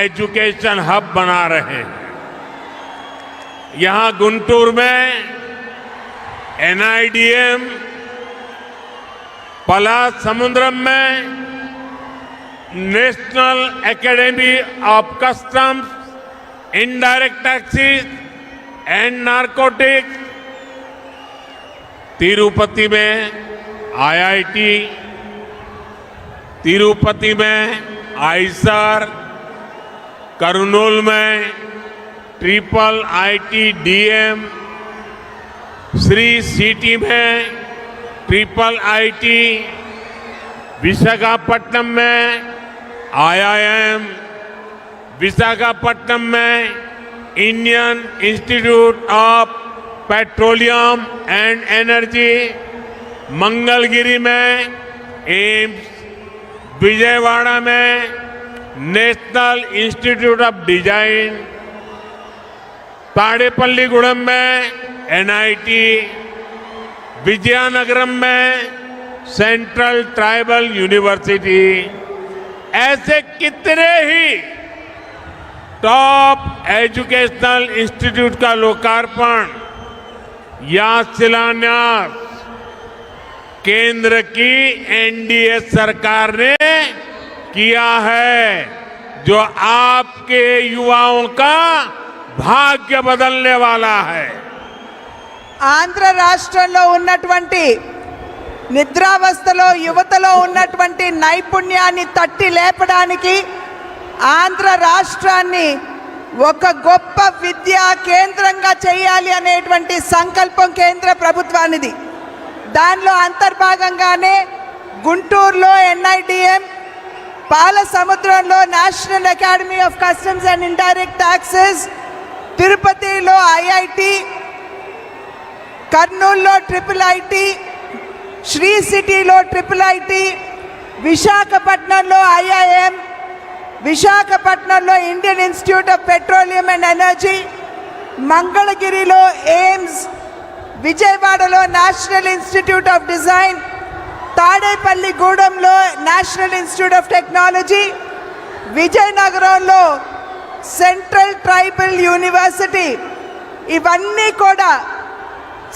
एजुकेशन हब बना रहे हैं। यहां गुंटूर में NIDM, पलासमुद्रम में National Academy of Customs, Indirect Taxes and Narcotics, Tirupati में IIT, तिरुपति में आईसर, करनूल में IIT-DM, श्री सिटी में IIIT, विशाखापट्टनम में IIM, विशाखापट्टनम में Indian Institute of Petroleum and Energy, Mangalagiri में एम्स, विजयवाड़ा में National Institute of Design, Tadepalligudem में NIT, विजयनगरम में सेंट्रल ट्राइबल यूनिवर्सिटी, ऐसे कितने ही टॉप एजुकेशनल इंस्टीट्यूट का लोकार्पण या शिलान्यास केंद्र की NDA सरकार ने किया है, जो आपके युवाओं का भाग्य बदलने वाला है। ఆంధ్ర రాష్ట్రంలో ఉన్నటువంటి నిద్రావస్థలో యువతలో ఉన్నటువంటి నైపుణ్యాన్ని తట్టి లేపడానికి ఆంధ్ర రాష్ట్రాన్ని ఒక గొప్ప విద్యా కేంద్రంగా చేయాలి అనేటువంటి సంకల్పం కేంద్ర ప్రభుత్వానిది. దానిలో అంతర్భాగంగానే గుంటూరులో NIDM, పాలసముద్రంలో national academy of customs and indirect taxes, తిరుపతిలో IIT, కర్నూలులో IIIT, శ్రీ సిటీలో IIIT, విశాఖపట్నంలో IIM, విశాఖపట్నంలో Indian institute of petroleum and energy, మంగళగిరిలో ఎయిమ్స్, విజయవాడలో నేషనల్ ఇన్స్టిట్యూట్ ఆఫ్ డిజైన్, తాడేపల్లిగూడెంలో నేషనల్ ఇన్స్టిట్యూట్ ఆఫ్ టెక్నాలజీ, విజయనగరంలో సెంట్రల్ ట్రైబల్ యూనివర్సిటీ, ఇవన్నీ కూడా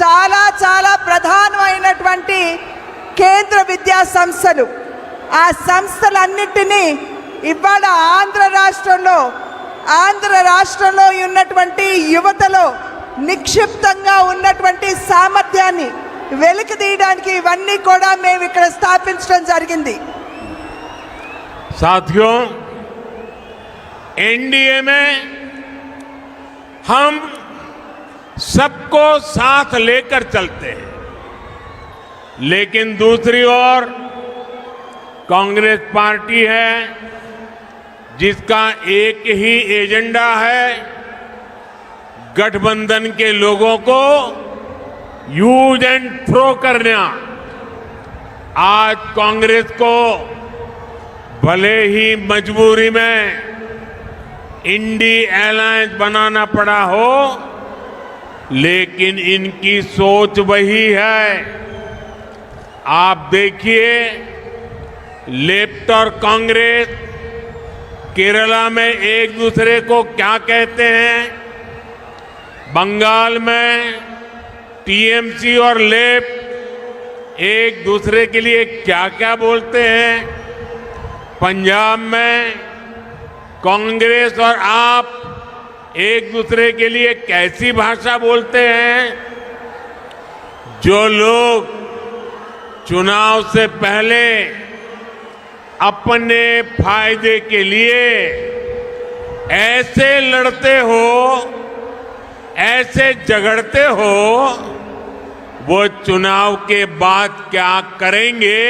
చాలా చాలా ప్రధానమైనటువంటి కేంద్ర విద్యా సంస్థలు. ఆ సంస్థలన్నిటినీ ఇవాళ ఆంధ్ర రాష్ట్రంలో ఉన్నటువంటి యువతలో నిక్షిప్తంగా ఉన్నటువంటి సామర్థ్యాన్ని వెలికి తీయడానికి ఇవన్నీ కూడా మేము ఇక్కడ స్థాపించడం జరిగింది. साथियों, NDA में हम सबको साथ लेकर चलते हैं, लेकिन दूसरी ओर कांग्रेस पार्टी है जिसका एक ही एजेंडा है, गठबंधन के लोगों को यूज एंड थ्रो करना। आज कांग्रेस को भले ही मजबूरी में इंडी अलायंस बनाना पड़ा हो, लेकिन इनकी सोच वही है। आप देखिए, लेफ्ट और कांग्रेस केरला में एक दूसरे को क्या कहते हैं, बंगाल में TMC और लेफ्ट एक दूसरे के लिए क्या क्या बोलते हैं, पंजाब में कांग्रेस और आप एक दूसरे के लिए कैसी भाषा बोलते हैं। जो लोग चुनाव से पहले अपने फायदे के लिए ऐसे लड़ते हो, ऐसे झगड़ते हो, वो चुनाव के बाद क्या करेंगे,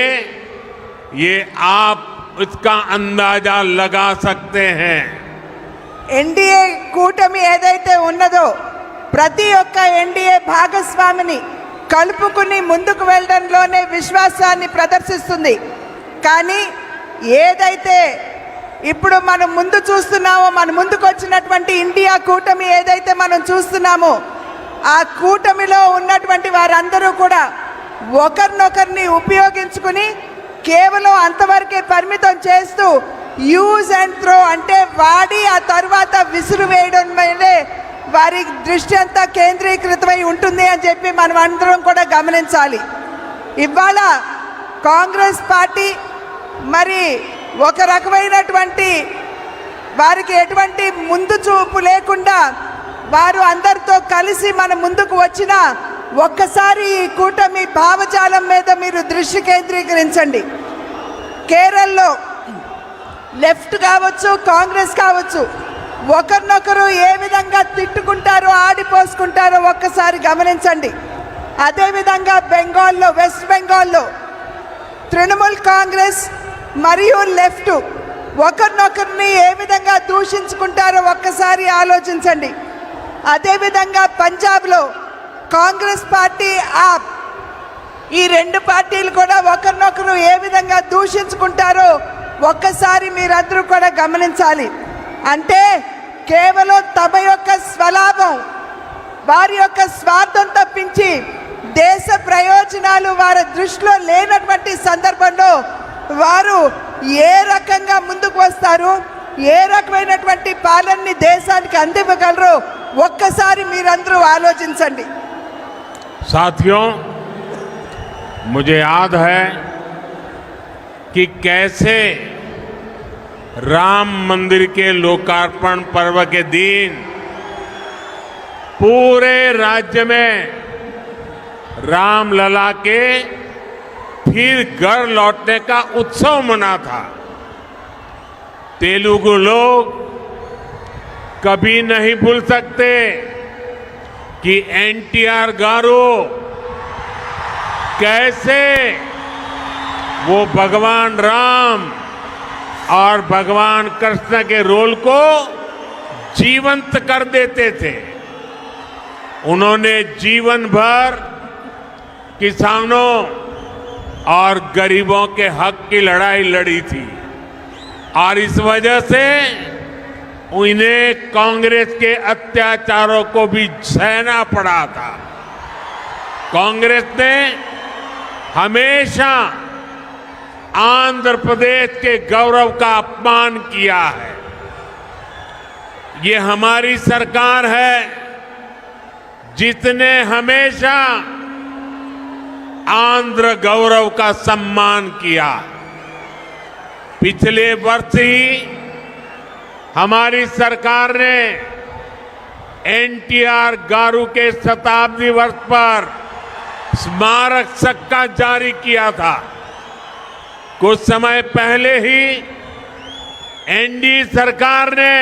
ये आप इसका अंदाजा लगा सकते हैं। ఎన్డీఏ కూటమి ఏదైతే ఉన్నదో ప్రతి ఒక్క ఎన్డీఏ భాగస్వామిని కలుపుకుని ముందుకు వెళ్ళడంలోనే విశ్వాసాన్ని ప్రదర్శిస్తుంది. కానీ ఏదైతే ఇప్పుడు మనం ముందు చూస్తున్నామో, మన ముందుకు వచ్చినటువంటి ఇండియా కూటమి ఏదైతే మనం చూస్తున్నామో, ఆ కూటమిలో ఉన్నటువంటి వారందరూ కూడా ఒకరినొకరిని ఉపయోగించుకుని కేవలం అంతవరకే పరిమితం చేస్తూ యూజ్ అండ్ త్రో అంటే వాడి ఆ తర్వాత విసురు వేయడం మీదే వారి దృష్టి అంతా కేంద్రీకృతమై ఉంటుంది అని చెప్పి మనం అందరం కూడా గమనించాలి. ఇవాళ కాంగ్రెస్ పార్టీ మరి ఒక రకమైనటువంటి వారికి ఎటువంటి ముందు చూపు లేకుండా వారు అందరితో కలిసి మన ముందుకు వచ్చిన ఒక్కసారి ఈ కూటమి భావజాలం మీద మీరు దృష్టి కేంద్రీకరించండి. కేరళలో లెఫ్ట్ కావచ్చు, కాంగ్రెస్ కావచ్చు, ఒకరినొకరు ఏ విధంగా తిట్టుకుంటారో ఆడిపోసుకుంటారో ఒక్కసారి గమనించండి. అదేవిధంగా బెంగాల్లో, వెస్ట్ బెంగాల్లో తృణమూల్ కాంగ్రెస్ మరియు లెఫ్ట్ ఒకరినొకరిని ఏ విధంగా దూషించుకుంటారో ఒక్కసారి ఆలోచించండి. అదేవిధంగా పంజాబ్లో కాంగ్రెస్ పార్టీ, ఆప్, ఈ రెండు పార్టీలు కూడా ఒకరినొకరు ఏ విధంగా దూషించుకుంటారో ఒక్కసారి మీరందరూ కూడా గమనించాలి. అంటే కేవలం తమ యొక్క స్వలాభం, వారి యొక్క స్వార్థం తప్పించి దేశ ప్రయోజనాలు వారి దృష్టిలో లేనటువంటి సందర్భంలో వారు ఏ రకంగా ముందుకు వస్తారు, ఏ రకమైనటువంటి పాలనని దేశానికి అందివ్వగలరో ఒక్కసారి మీరందరూ ఆలోచించండి. साथियों, मुझे याद है कि कैसे राम मंदिर के लोकार्पण पर्व के दिन पूरे राज्य में रामलला के फिर घर लौटने का उत्सव मना था. तेलुगु लोग कभी नहीं भूल सकते कि एनटीआर गारू कैसे वो भगवान राम और भगवान कृष्ण के रोल को जीवंत कर देते थे. उन्होंने जीवन भर किसानों और गरीबों के हक की लड़ाई लड़ी थी और इस वजह से उन्हें कांग्रेस के अत्याचारों को भी सहना पड़ा था. कांग्रेस ने हमेशा आंध्र प्रदेश के गौरव का अपमान किया है. ये हमारी सरकार है जिसने हमेशा आंध्र गौरव का सम्मान किया. पिछले वर्ष ही हमारी सरकार ने एनटीआर गारू के शताब्दी वर्ष पर स्मारक सिक्का जारी किया था. कुछ समय पहले ही एनडीए सरकार ने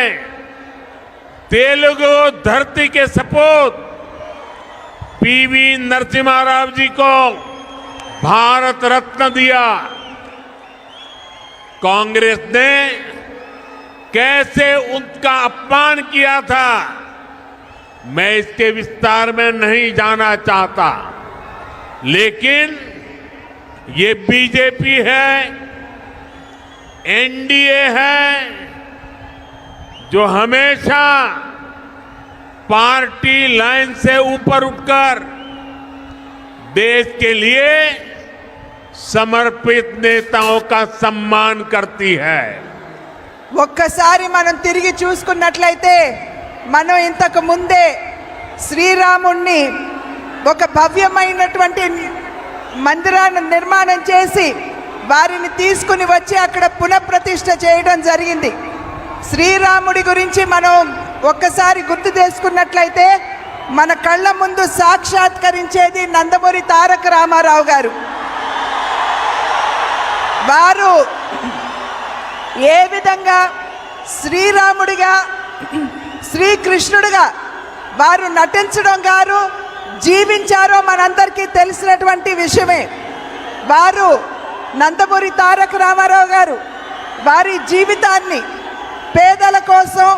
तेलुगु धरती के सपूत पीवी नरसिम्हा राव जी को भारत रत्न दिया. कांग्रेस ने कैसे उनका अपमान किया था मैं इसके विस्तार में नहीं जाना चाहता, लेकिन ये बीजेपी है, एनडीए है जो हमेशा पार्टी लाइन से ऊपर उठकर देश के लिए समर्पित नेताओं का सम्मान करती है. ఒక్కసారి మనం తిరిగి చూసుకున్నట్లయితే మనం ఇంతకు ముందే శ్రీరాముణ్ణి ఒక భవ్యమైనటువంటి మందిరాన్ని నిర్మాణం చేసి వారిని తీసుకుని వచ్చి అక్కడ పునఃప్రతిష్ఠ చేయడం జరిగింది. శ్రీరాముడి గురించి మనం ఒక్కసారి గుర్తు చేసుకున్నట్లయితే మన కళ్ళ ముందు సాక్షాత్కరించేది నందమూరి తారక రామారావు గారు. వారు ఏ విధంగా శ్రీరాముడిగా, శ్రీకృష్ణుడిగా వారు నటించడం గారు జీవించారో మనందరికీ తెలిసినటువంటి విషయమే. వారు నందమూరి తారక రామారావు గారు వారి జీవితాన్ని పేదల కోసం,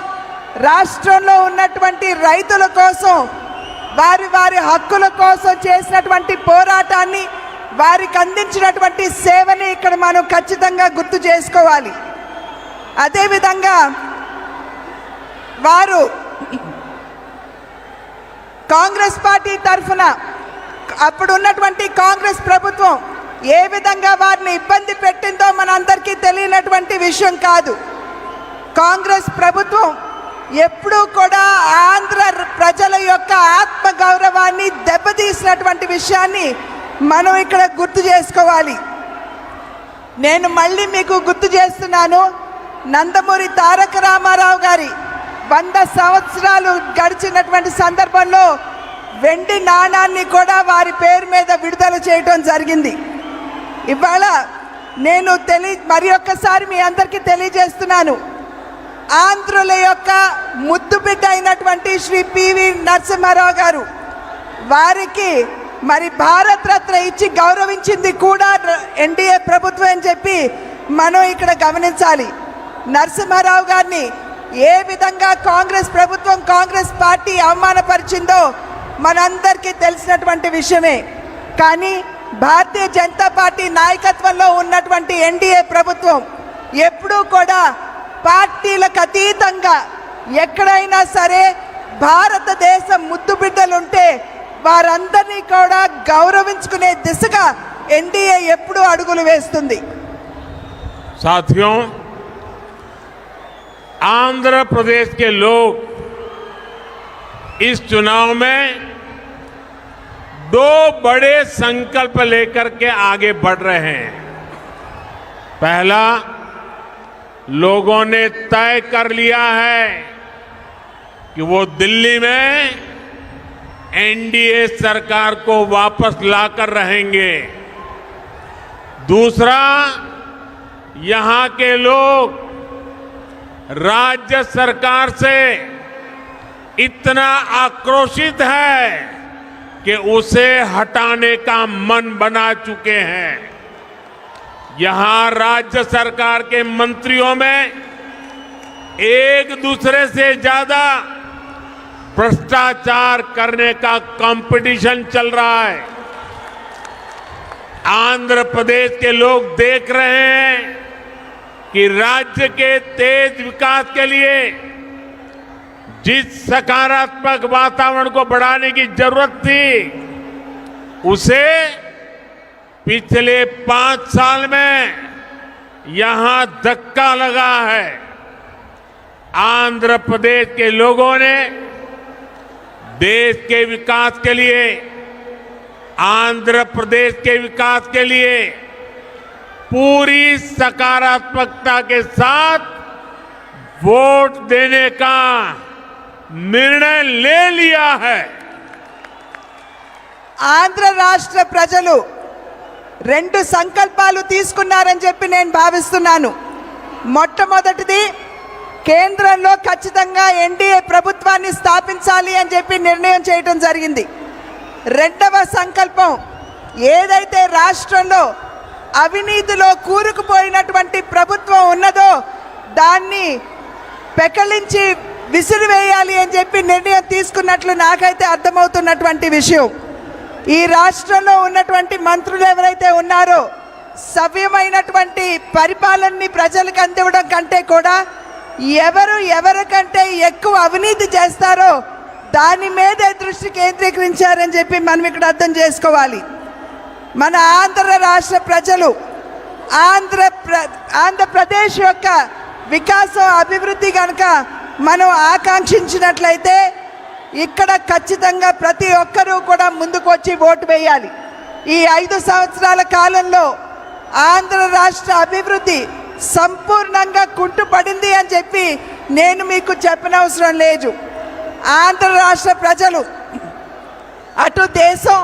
రాష్ట్రంలో ఉన్నటువంటి రైతుల కోసం వారి వారి హక్కుల కోసం చేసినటువంటి పోరాటాన్ని వారికి అందించినటువంటి సేవని ఇక్కడ మనం ఖచ్చితంగా గుర్తు చేసుకోవాలి. అదేవిధంగా వారు కాంగ్రెస్ పార్టీ తరఫున అప్పుడు ఉన్నటువంటి కాంగ్రెస్ ప్రభుత్వం ఏ విధంగా వారిని ఇబ్బంది పెట్టిందో మనందరికీ తెలియనటువంటి విషయం కాదు. కాంగ్రెస్ ప్రభుత్వం ఎప్పుడూ కూడా ఆంధ్ర ప్రజల యొక్క ఆత్మ గౌరవాన్ని దెబ్బతీసినటువంటి విషయాన్ని మనం ఇక్కడ గుర్తు చేసుకోవాలి. నేను మళ్ళీ మీకు గుర్తు చేస్తున్నాను, నందమూరి తారక రామారావు గారి 100 సంవత్సరాలు గడిచినటువంటి సందర్భంలో వెండి నాణాన్ని కూడా వారి పేరు మీద విడుదల చేయడం జరిగింది. ఇవాళ నేను మరి ఒక్కసారి మీ అందరికీ తెలియజేస్తున్నాను, ఆంధ్రుల యొక్క ముద్దు బిడ్డ అయినటువంటి శ్రీ పివి నరసింహారావు గారు వారికి మరి భారత రత్న ఇచ్చి గౌరవించింది కూడా ఎన్డీఏ ప్రభుత్వం అని చెప్పి మనం ఇక్కడ గమనించాలి. నరసింహారావు గారిని ఏ విధంగా కాంగ్రెస్ ప్రభుత్వం కాంగ్రెస్ పార్టీ అవమానపరిచిందో మనందరికీ తెలిసినటువంటి విషయమే. కానీ భారతీయ జనతా పార్టీ నాయకత్వంలో ఉన్నటువంటి ఎన్డీఏ ప్రభుత్వం ఎప్పుడూ కూడా పార్టీలకు అతీతంగా ఎక్కడైనా సరే భారతదేశం ముద్దు బిడ్డలుంటే వారందరినీ కూడా గౌరవించుకునే దిశగా ఎన్డీఏ ఎప్పుడూ అడుగులు వేస్తుంది. साथियों, आंध्र प्रदेश के लोग इस चुनाव में 2 बड़े संकल्प लेकर के आगे बढ़ रहे हैं. पहला, लोगों ने तय कर लिया है कि वो दिल्ली में एनडीए सरकार को वापस लाकर रहेंगे. दूसरा, यहां के लोग राज्य सरकार से इतना आक्रोशित है कि उसे हटाने का मन बना चुके हैं. यहां राज्य सरकार के मंत्रियों में एक दूसरे से ज्यादा भ्रष्टाचार करने का कंपटीशन चल रहा है. आंध्र प्रदेश के लोग देख रहे हैं कि राज्य के तेज विकास के लिए जिस सकारात्मक वातावरण को बढ़ाने की जरूरत थी उसे पिछले 5 साल में यहां धक्का लगा है. आंध्र प्रदेश के लोगों ने देश के विकास के लिए, आंध्र प्रदेश के विकास के लिए पूरी सकारात्मकता के साथ वोट देने का निर्णय ले लिया है. ఆంధ్ర రాష్ట్ర ప్రజలు 2 సంకల్పాలు తీసుకున్నారని చెప్పి నేను భావిస్తున్నాను. మొట్టమొదటిది, కేంద్రంలో ఖచ్చితంగా ఎన్డీఏ ప్రభుత్వాన్ని స్థాపించాలి అని చెప్పి నిర్ణయం చేయడం జరిగింది. రెండవ సంకల్పం, ఏదైతే రాష్ట్రంలో అవినీతిలో కూరుకుపోయినటువంటి ప్రభుత్వం ఉన్నదో దాన్ని పెకలించి విసిరివేయాలి అని చెప్పి నిర్ణయం తీసుకున్నట్లు నాకైతే అర్థమవుతున్నటువంటి విషయం. ఈ రాష్ట్రంలో ఉన్నటువంటి మంత్రులు ఎవరైతే ఉన్నారో సవ్యమైనటువంటి పరిపాలనని ప్రజలకు అందివ్వడం కంటే కూడా ఎవరికంటే ఎక్కువ అవినీతి చేస్తారో దాని మీదే దృష్టి కేంద్రీకరించారని చెప్పి మనం ఇక్కడ అర్థం చేసుకోవాలి. మన ఆంధ్ర రాష్ట్ర ప్రజలు ఆంధ్రప్రదేశ్ యొక్క వికాసం అభివృద్ధి కనుక మనం ఆకాంక్షించినట్లయితే ఇక్కడ ఖచ్చితంగా ప్రతి ఒక్కరూ కూడా ముందుకు వచ్చి ఓటు వేయాలి. ఈ 5 సంవత్సరాల కాలంలో ఆంధ్ర రాష్ట్ర అభివృద్ధి సంపూర్ణంగా కుంటుపడింది అని చెప్పి నేను మీకు చెప్పనవసరం లేదు. ఆంధ్ర రాష్ట్ర ప్రజలు అటు దేశం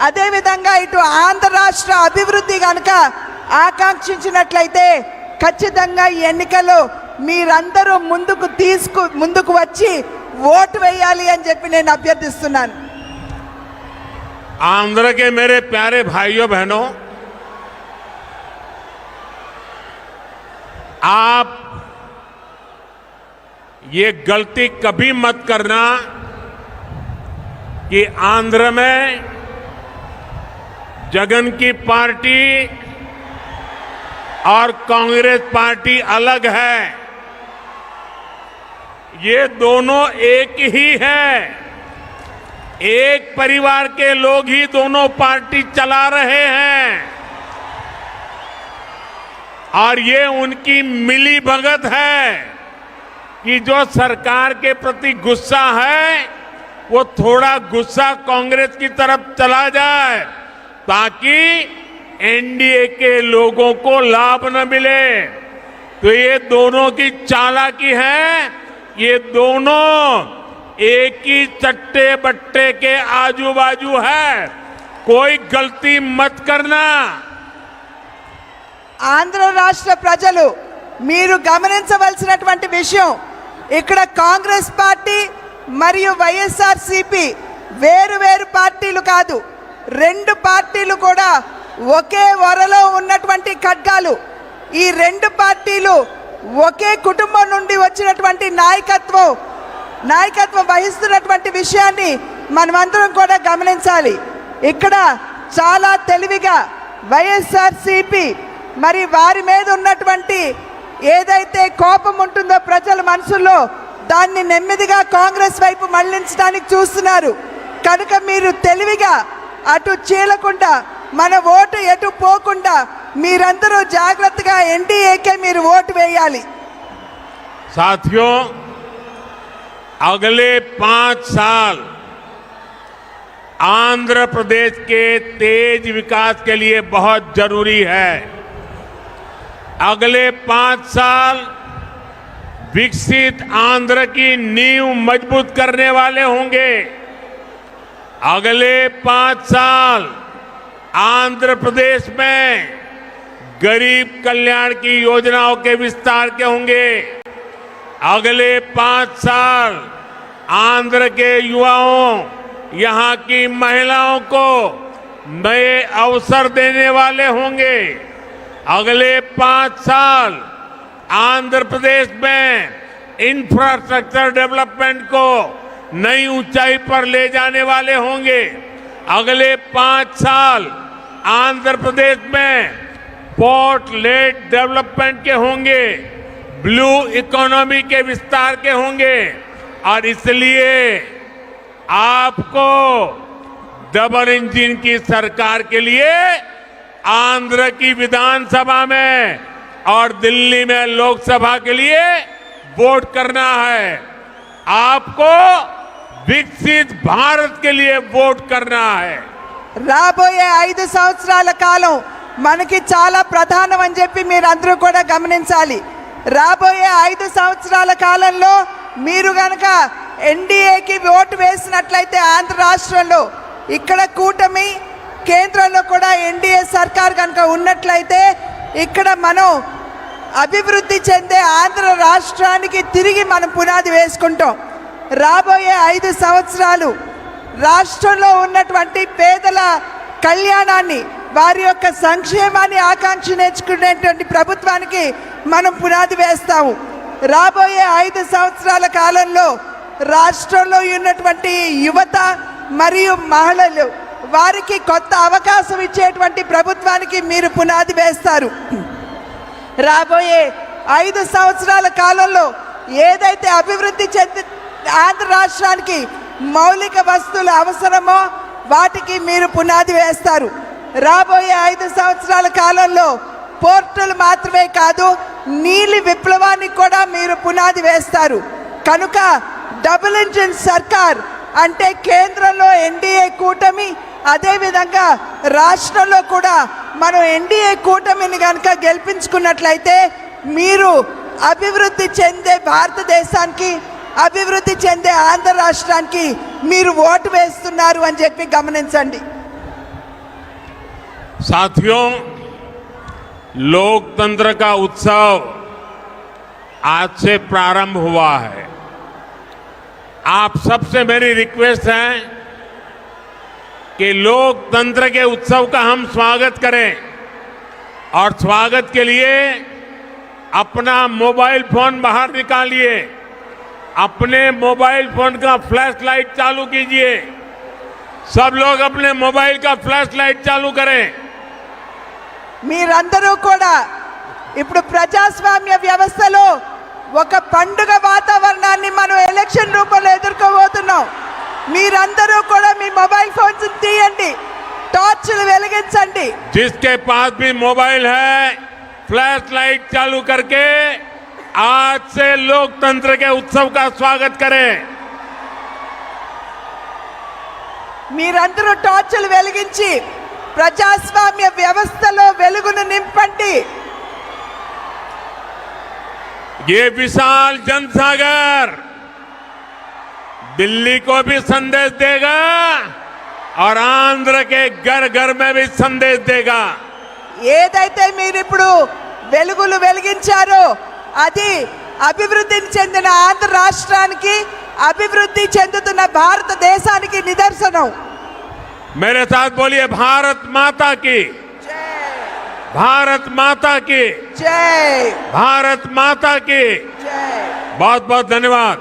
అదేవిధంగా ఇటు ఆంధ్ర రాష్ట్ర అభివృద్ధి కనుక ఆకాంక్షించినట్లయితే ఖచ్చితంగా ఈ ఎన్నికల్లో మీరందరూ ముందుకు వచ్చి ఓటు వేయాలి అని చెప్పి నేను అభ్యర్థిస్తున్నాను. आंध्र के मेरे प्यारे भाइयों बहनों, आप ये गलती कभी मत करना कि आंध्र में जगन की पार्टी और कांग्रेस पार्टी अलग है। ये दोनों एक ही है। एक परिवार के लोग ही दोनों पार्टी चला रहे हैं और ये उनकी मिली भगत है कि जो सरकार के प्रति गुस्सा है वो थोड़ा गुस्सा कांग्रेस की तरफ चला जाए ताकि एनडीए के लोगों को लाभ न मिले। तो ये दोनों की चालाकी है। ये दोनों एक ही चट्टे बट्टे के आजू बाजू है। कोई गलती मत करना। ఆంధ్ర రాష్ట్ర ప్రజలు మీరు గమనించవలసినటువంటి విషయం, ఇక్కడ కాంగ్రెస్ పార్టీ మరియు వైఎస్ఆర్సీపీ వేరు వేరు పార్టీలు కాదు. రెండు పార్టీలు కూడా ఒకే వరలో ఉన్నటువంటి ఖడ్గాలు. ఈ రెండు పార్టీలు ఒకే కుటుంబం నుండి వచ్చినటువంటి నాయకత్వం వహిస్తున్నటువంటి విషయాన్ని మనమందరం కూడా గమనించాలి. ఇక్కడ చాలా తెలివిగా వైఎస్ఆర్సీపీ మరి వారి మీద ఉన్నటువంటి ఏదైతే కోపం ఉంటుందో ప్రజల మనసుల్లో దాన్ని నెమ్మదిగా కాంగ్రెస్ వైపు మళ్లించడానికి చూస్తున్నారు. కనుక మీరు తెలివిగా అటు చీలకుండా మన ఓటు ఎటు పోకుండా మీరందరూ జాగ్రత్తగా ఎన్డీఏకే మీరు ఓటు వేయాలి. साथियों, अगले 5 साल आंध्र प्रदेश के तेज विकास के लिए बहुत जरूरी है। अगले 5 साल विकसित आंध्र की नींव मजबूत करने वाले होंगे। अगले 5 साल आंध्र प्रदेश में गरीब कल्याण की योजनाओं के विस्तार के होंगे। अगले 5 साल आंध्र के युवाओं, यहां की महिलाओं को नए अवसर देने वाले होंगे। अगले 5 साल आंध्र प्रदेश में इंफ्रास्ट्रक्चर डेवलपमेंट को नई ऊंचाई पर ले जाने वाले होंगे। अगले 5 साल आंध्र प्रदेश में पोर्ट लेड डेवलपमेंट के होंगे, ब्लू इकोनॉमी के विस्तार के होंगे। और इसलिए आपको डबल इंजन की सरकार के लिए आंध्र की विधानसभा में और दिल्ली में लोकसभा के लिए वोट करना है। आपको विकसित भारत के लिए वोट करना है। రాబోయే 5 సంవత్సరాల కాలం మనకి చాలా ప్రధానం అని చెప్పి మీరందరూ కూడా గమనించాలి. రాబోయే 5 సంవత్సరాల కాలంలో మీరు గనక ఎన్డీఏకి ఓటు వేసినట్లయితే ఆంధ్ర రాష్ట్రంలో ఇక్కడ కూటమి, కేంద్రంలో కూడా ఎన్డీఏ సర్కార్ కనుక ఉన్నట్లయితే ఇక్కడ మనం అభివృద్ధి చెందే ఆంధ్ర రాష్ట్రానికి తిరిగి మనం పునాది వేసుకుంటాం. రాబోయే 5 సంవత్సరాలు రాష్ట్రంలో ఉన్నటువంటి పేదల కళ్యాణాన్ని, వారి యొక్క సంక్షేమాన్ని ఆకాంక్షించుకునేటువంటి ప్రభుత్వానికి మనం పునాది వేస్తాము. రాబోయే 5 సంవత్సరాల కాలంలో రాష్ట్రంలో ఉన్నటువంటి యువత మరియు మహిళలు వారికి కొత్త అవకాశం ఇచ్చేటువంటి ప్రభుత్వానికి మీరు పునాది వేస్తారు. రాబోయే 5 సంవత్సరాల కాలంలో ఏదైతే అభివృద్ధి చెంది ఆంధ్ర రాష్ట్రానికి మౌలిక వస్తువులు అవసరమో వాటికి మీరు పునాది వేస్తారు. రాబోయే 5 సంవత్సరాల కాలంలో పోర్టులు మాత్రమే కాదు, నీలి విప్లవానికి కూడా మీరు పునాది వేస్తారు. కనుక డబుల్ ఇంజిన్ సర్కార్ అంటే కేంద్రంలో ఎన్డీఏ కూటమి, అదేవిధంగా రాష్ట్రంలో కూడా మనం ఎన్డీఏ కూటమిని కనుక గెలిపించుకున్నట్లయితే మీరు అభివృద్ధి చెందే భారతదేశానికి, అభివృద్ధి చెందే ఆంధ్ర రాష్ట్రానికి మీరు ఓటు వేస్తున్నారు అని చెప్పి గమనించండి. साथियों, लोकतंत्र का उत्सव आज से प्रारंभ हुआ है। आप सबसे मेरी रिक्वेस्ट है कि लोकतंत्र के उत्सव का हम स्वागत करें और स्वागत के लिए अपना मोबाइल फोन बाहर निकालिए अपने मोबाइल फोन का फ्लैश लाइट चालू कीजिए। सब लोग अपने मोबाइल का फ्लैश लाइट चालू करें। మీరందరూ కూడా ఇప్పుడు ప్రజాస్వామ్య వ్యవస్థలో ఒక పండుగ వాతావరణాన్ని మనం ఎలక్షన్ రూపంలో ఎదుర్కోబోతున్నాం. మీరందరూ కూడా మీ మొబైల్ ఫోన్స్ తీయండి, టార్చ్లు వెలిగించండి. जिसके पास भी मोबाइल है फ्लैश लाइट चालू करके आज से लोकतंत्र के उत्सव का स्वागत करें। మీరందరూ టార్చ్లు వెలిగించి ప్రజాస్వామ్య వ్యవస్థలో వెలుగును నింపండి. ये विशाल जनसागर दिल्ली को भी संदेश देगा और आंध्र के घर घर में भी संदेश देगा। ఏదైతే మీరు ఇప్పుడు వెలుగులు వెలిగించారో అది అభివృద్ధి చెందిన ఆంధ్ర రాష్ట్రానికి, అభివృద్ధి చెందుతున్న భారతదేశానికి నిదర్శనం. मेरे साथ बोलिए भारत माता की, भारत माता की, జై भारत माता की। జై. बहुत बहुत धन्यवाद।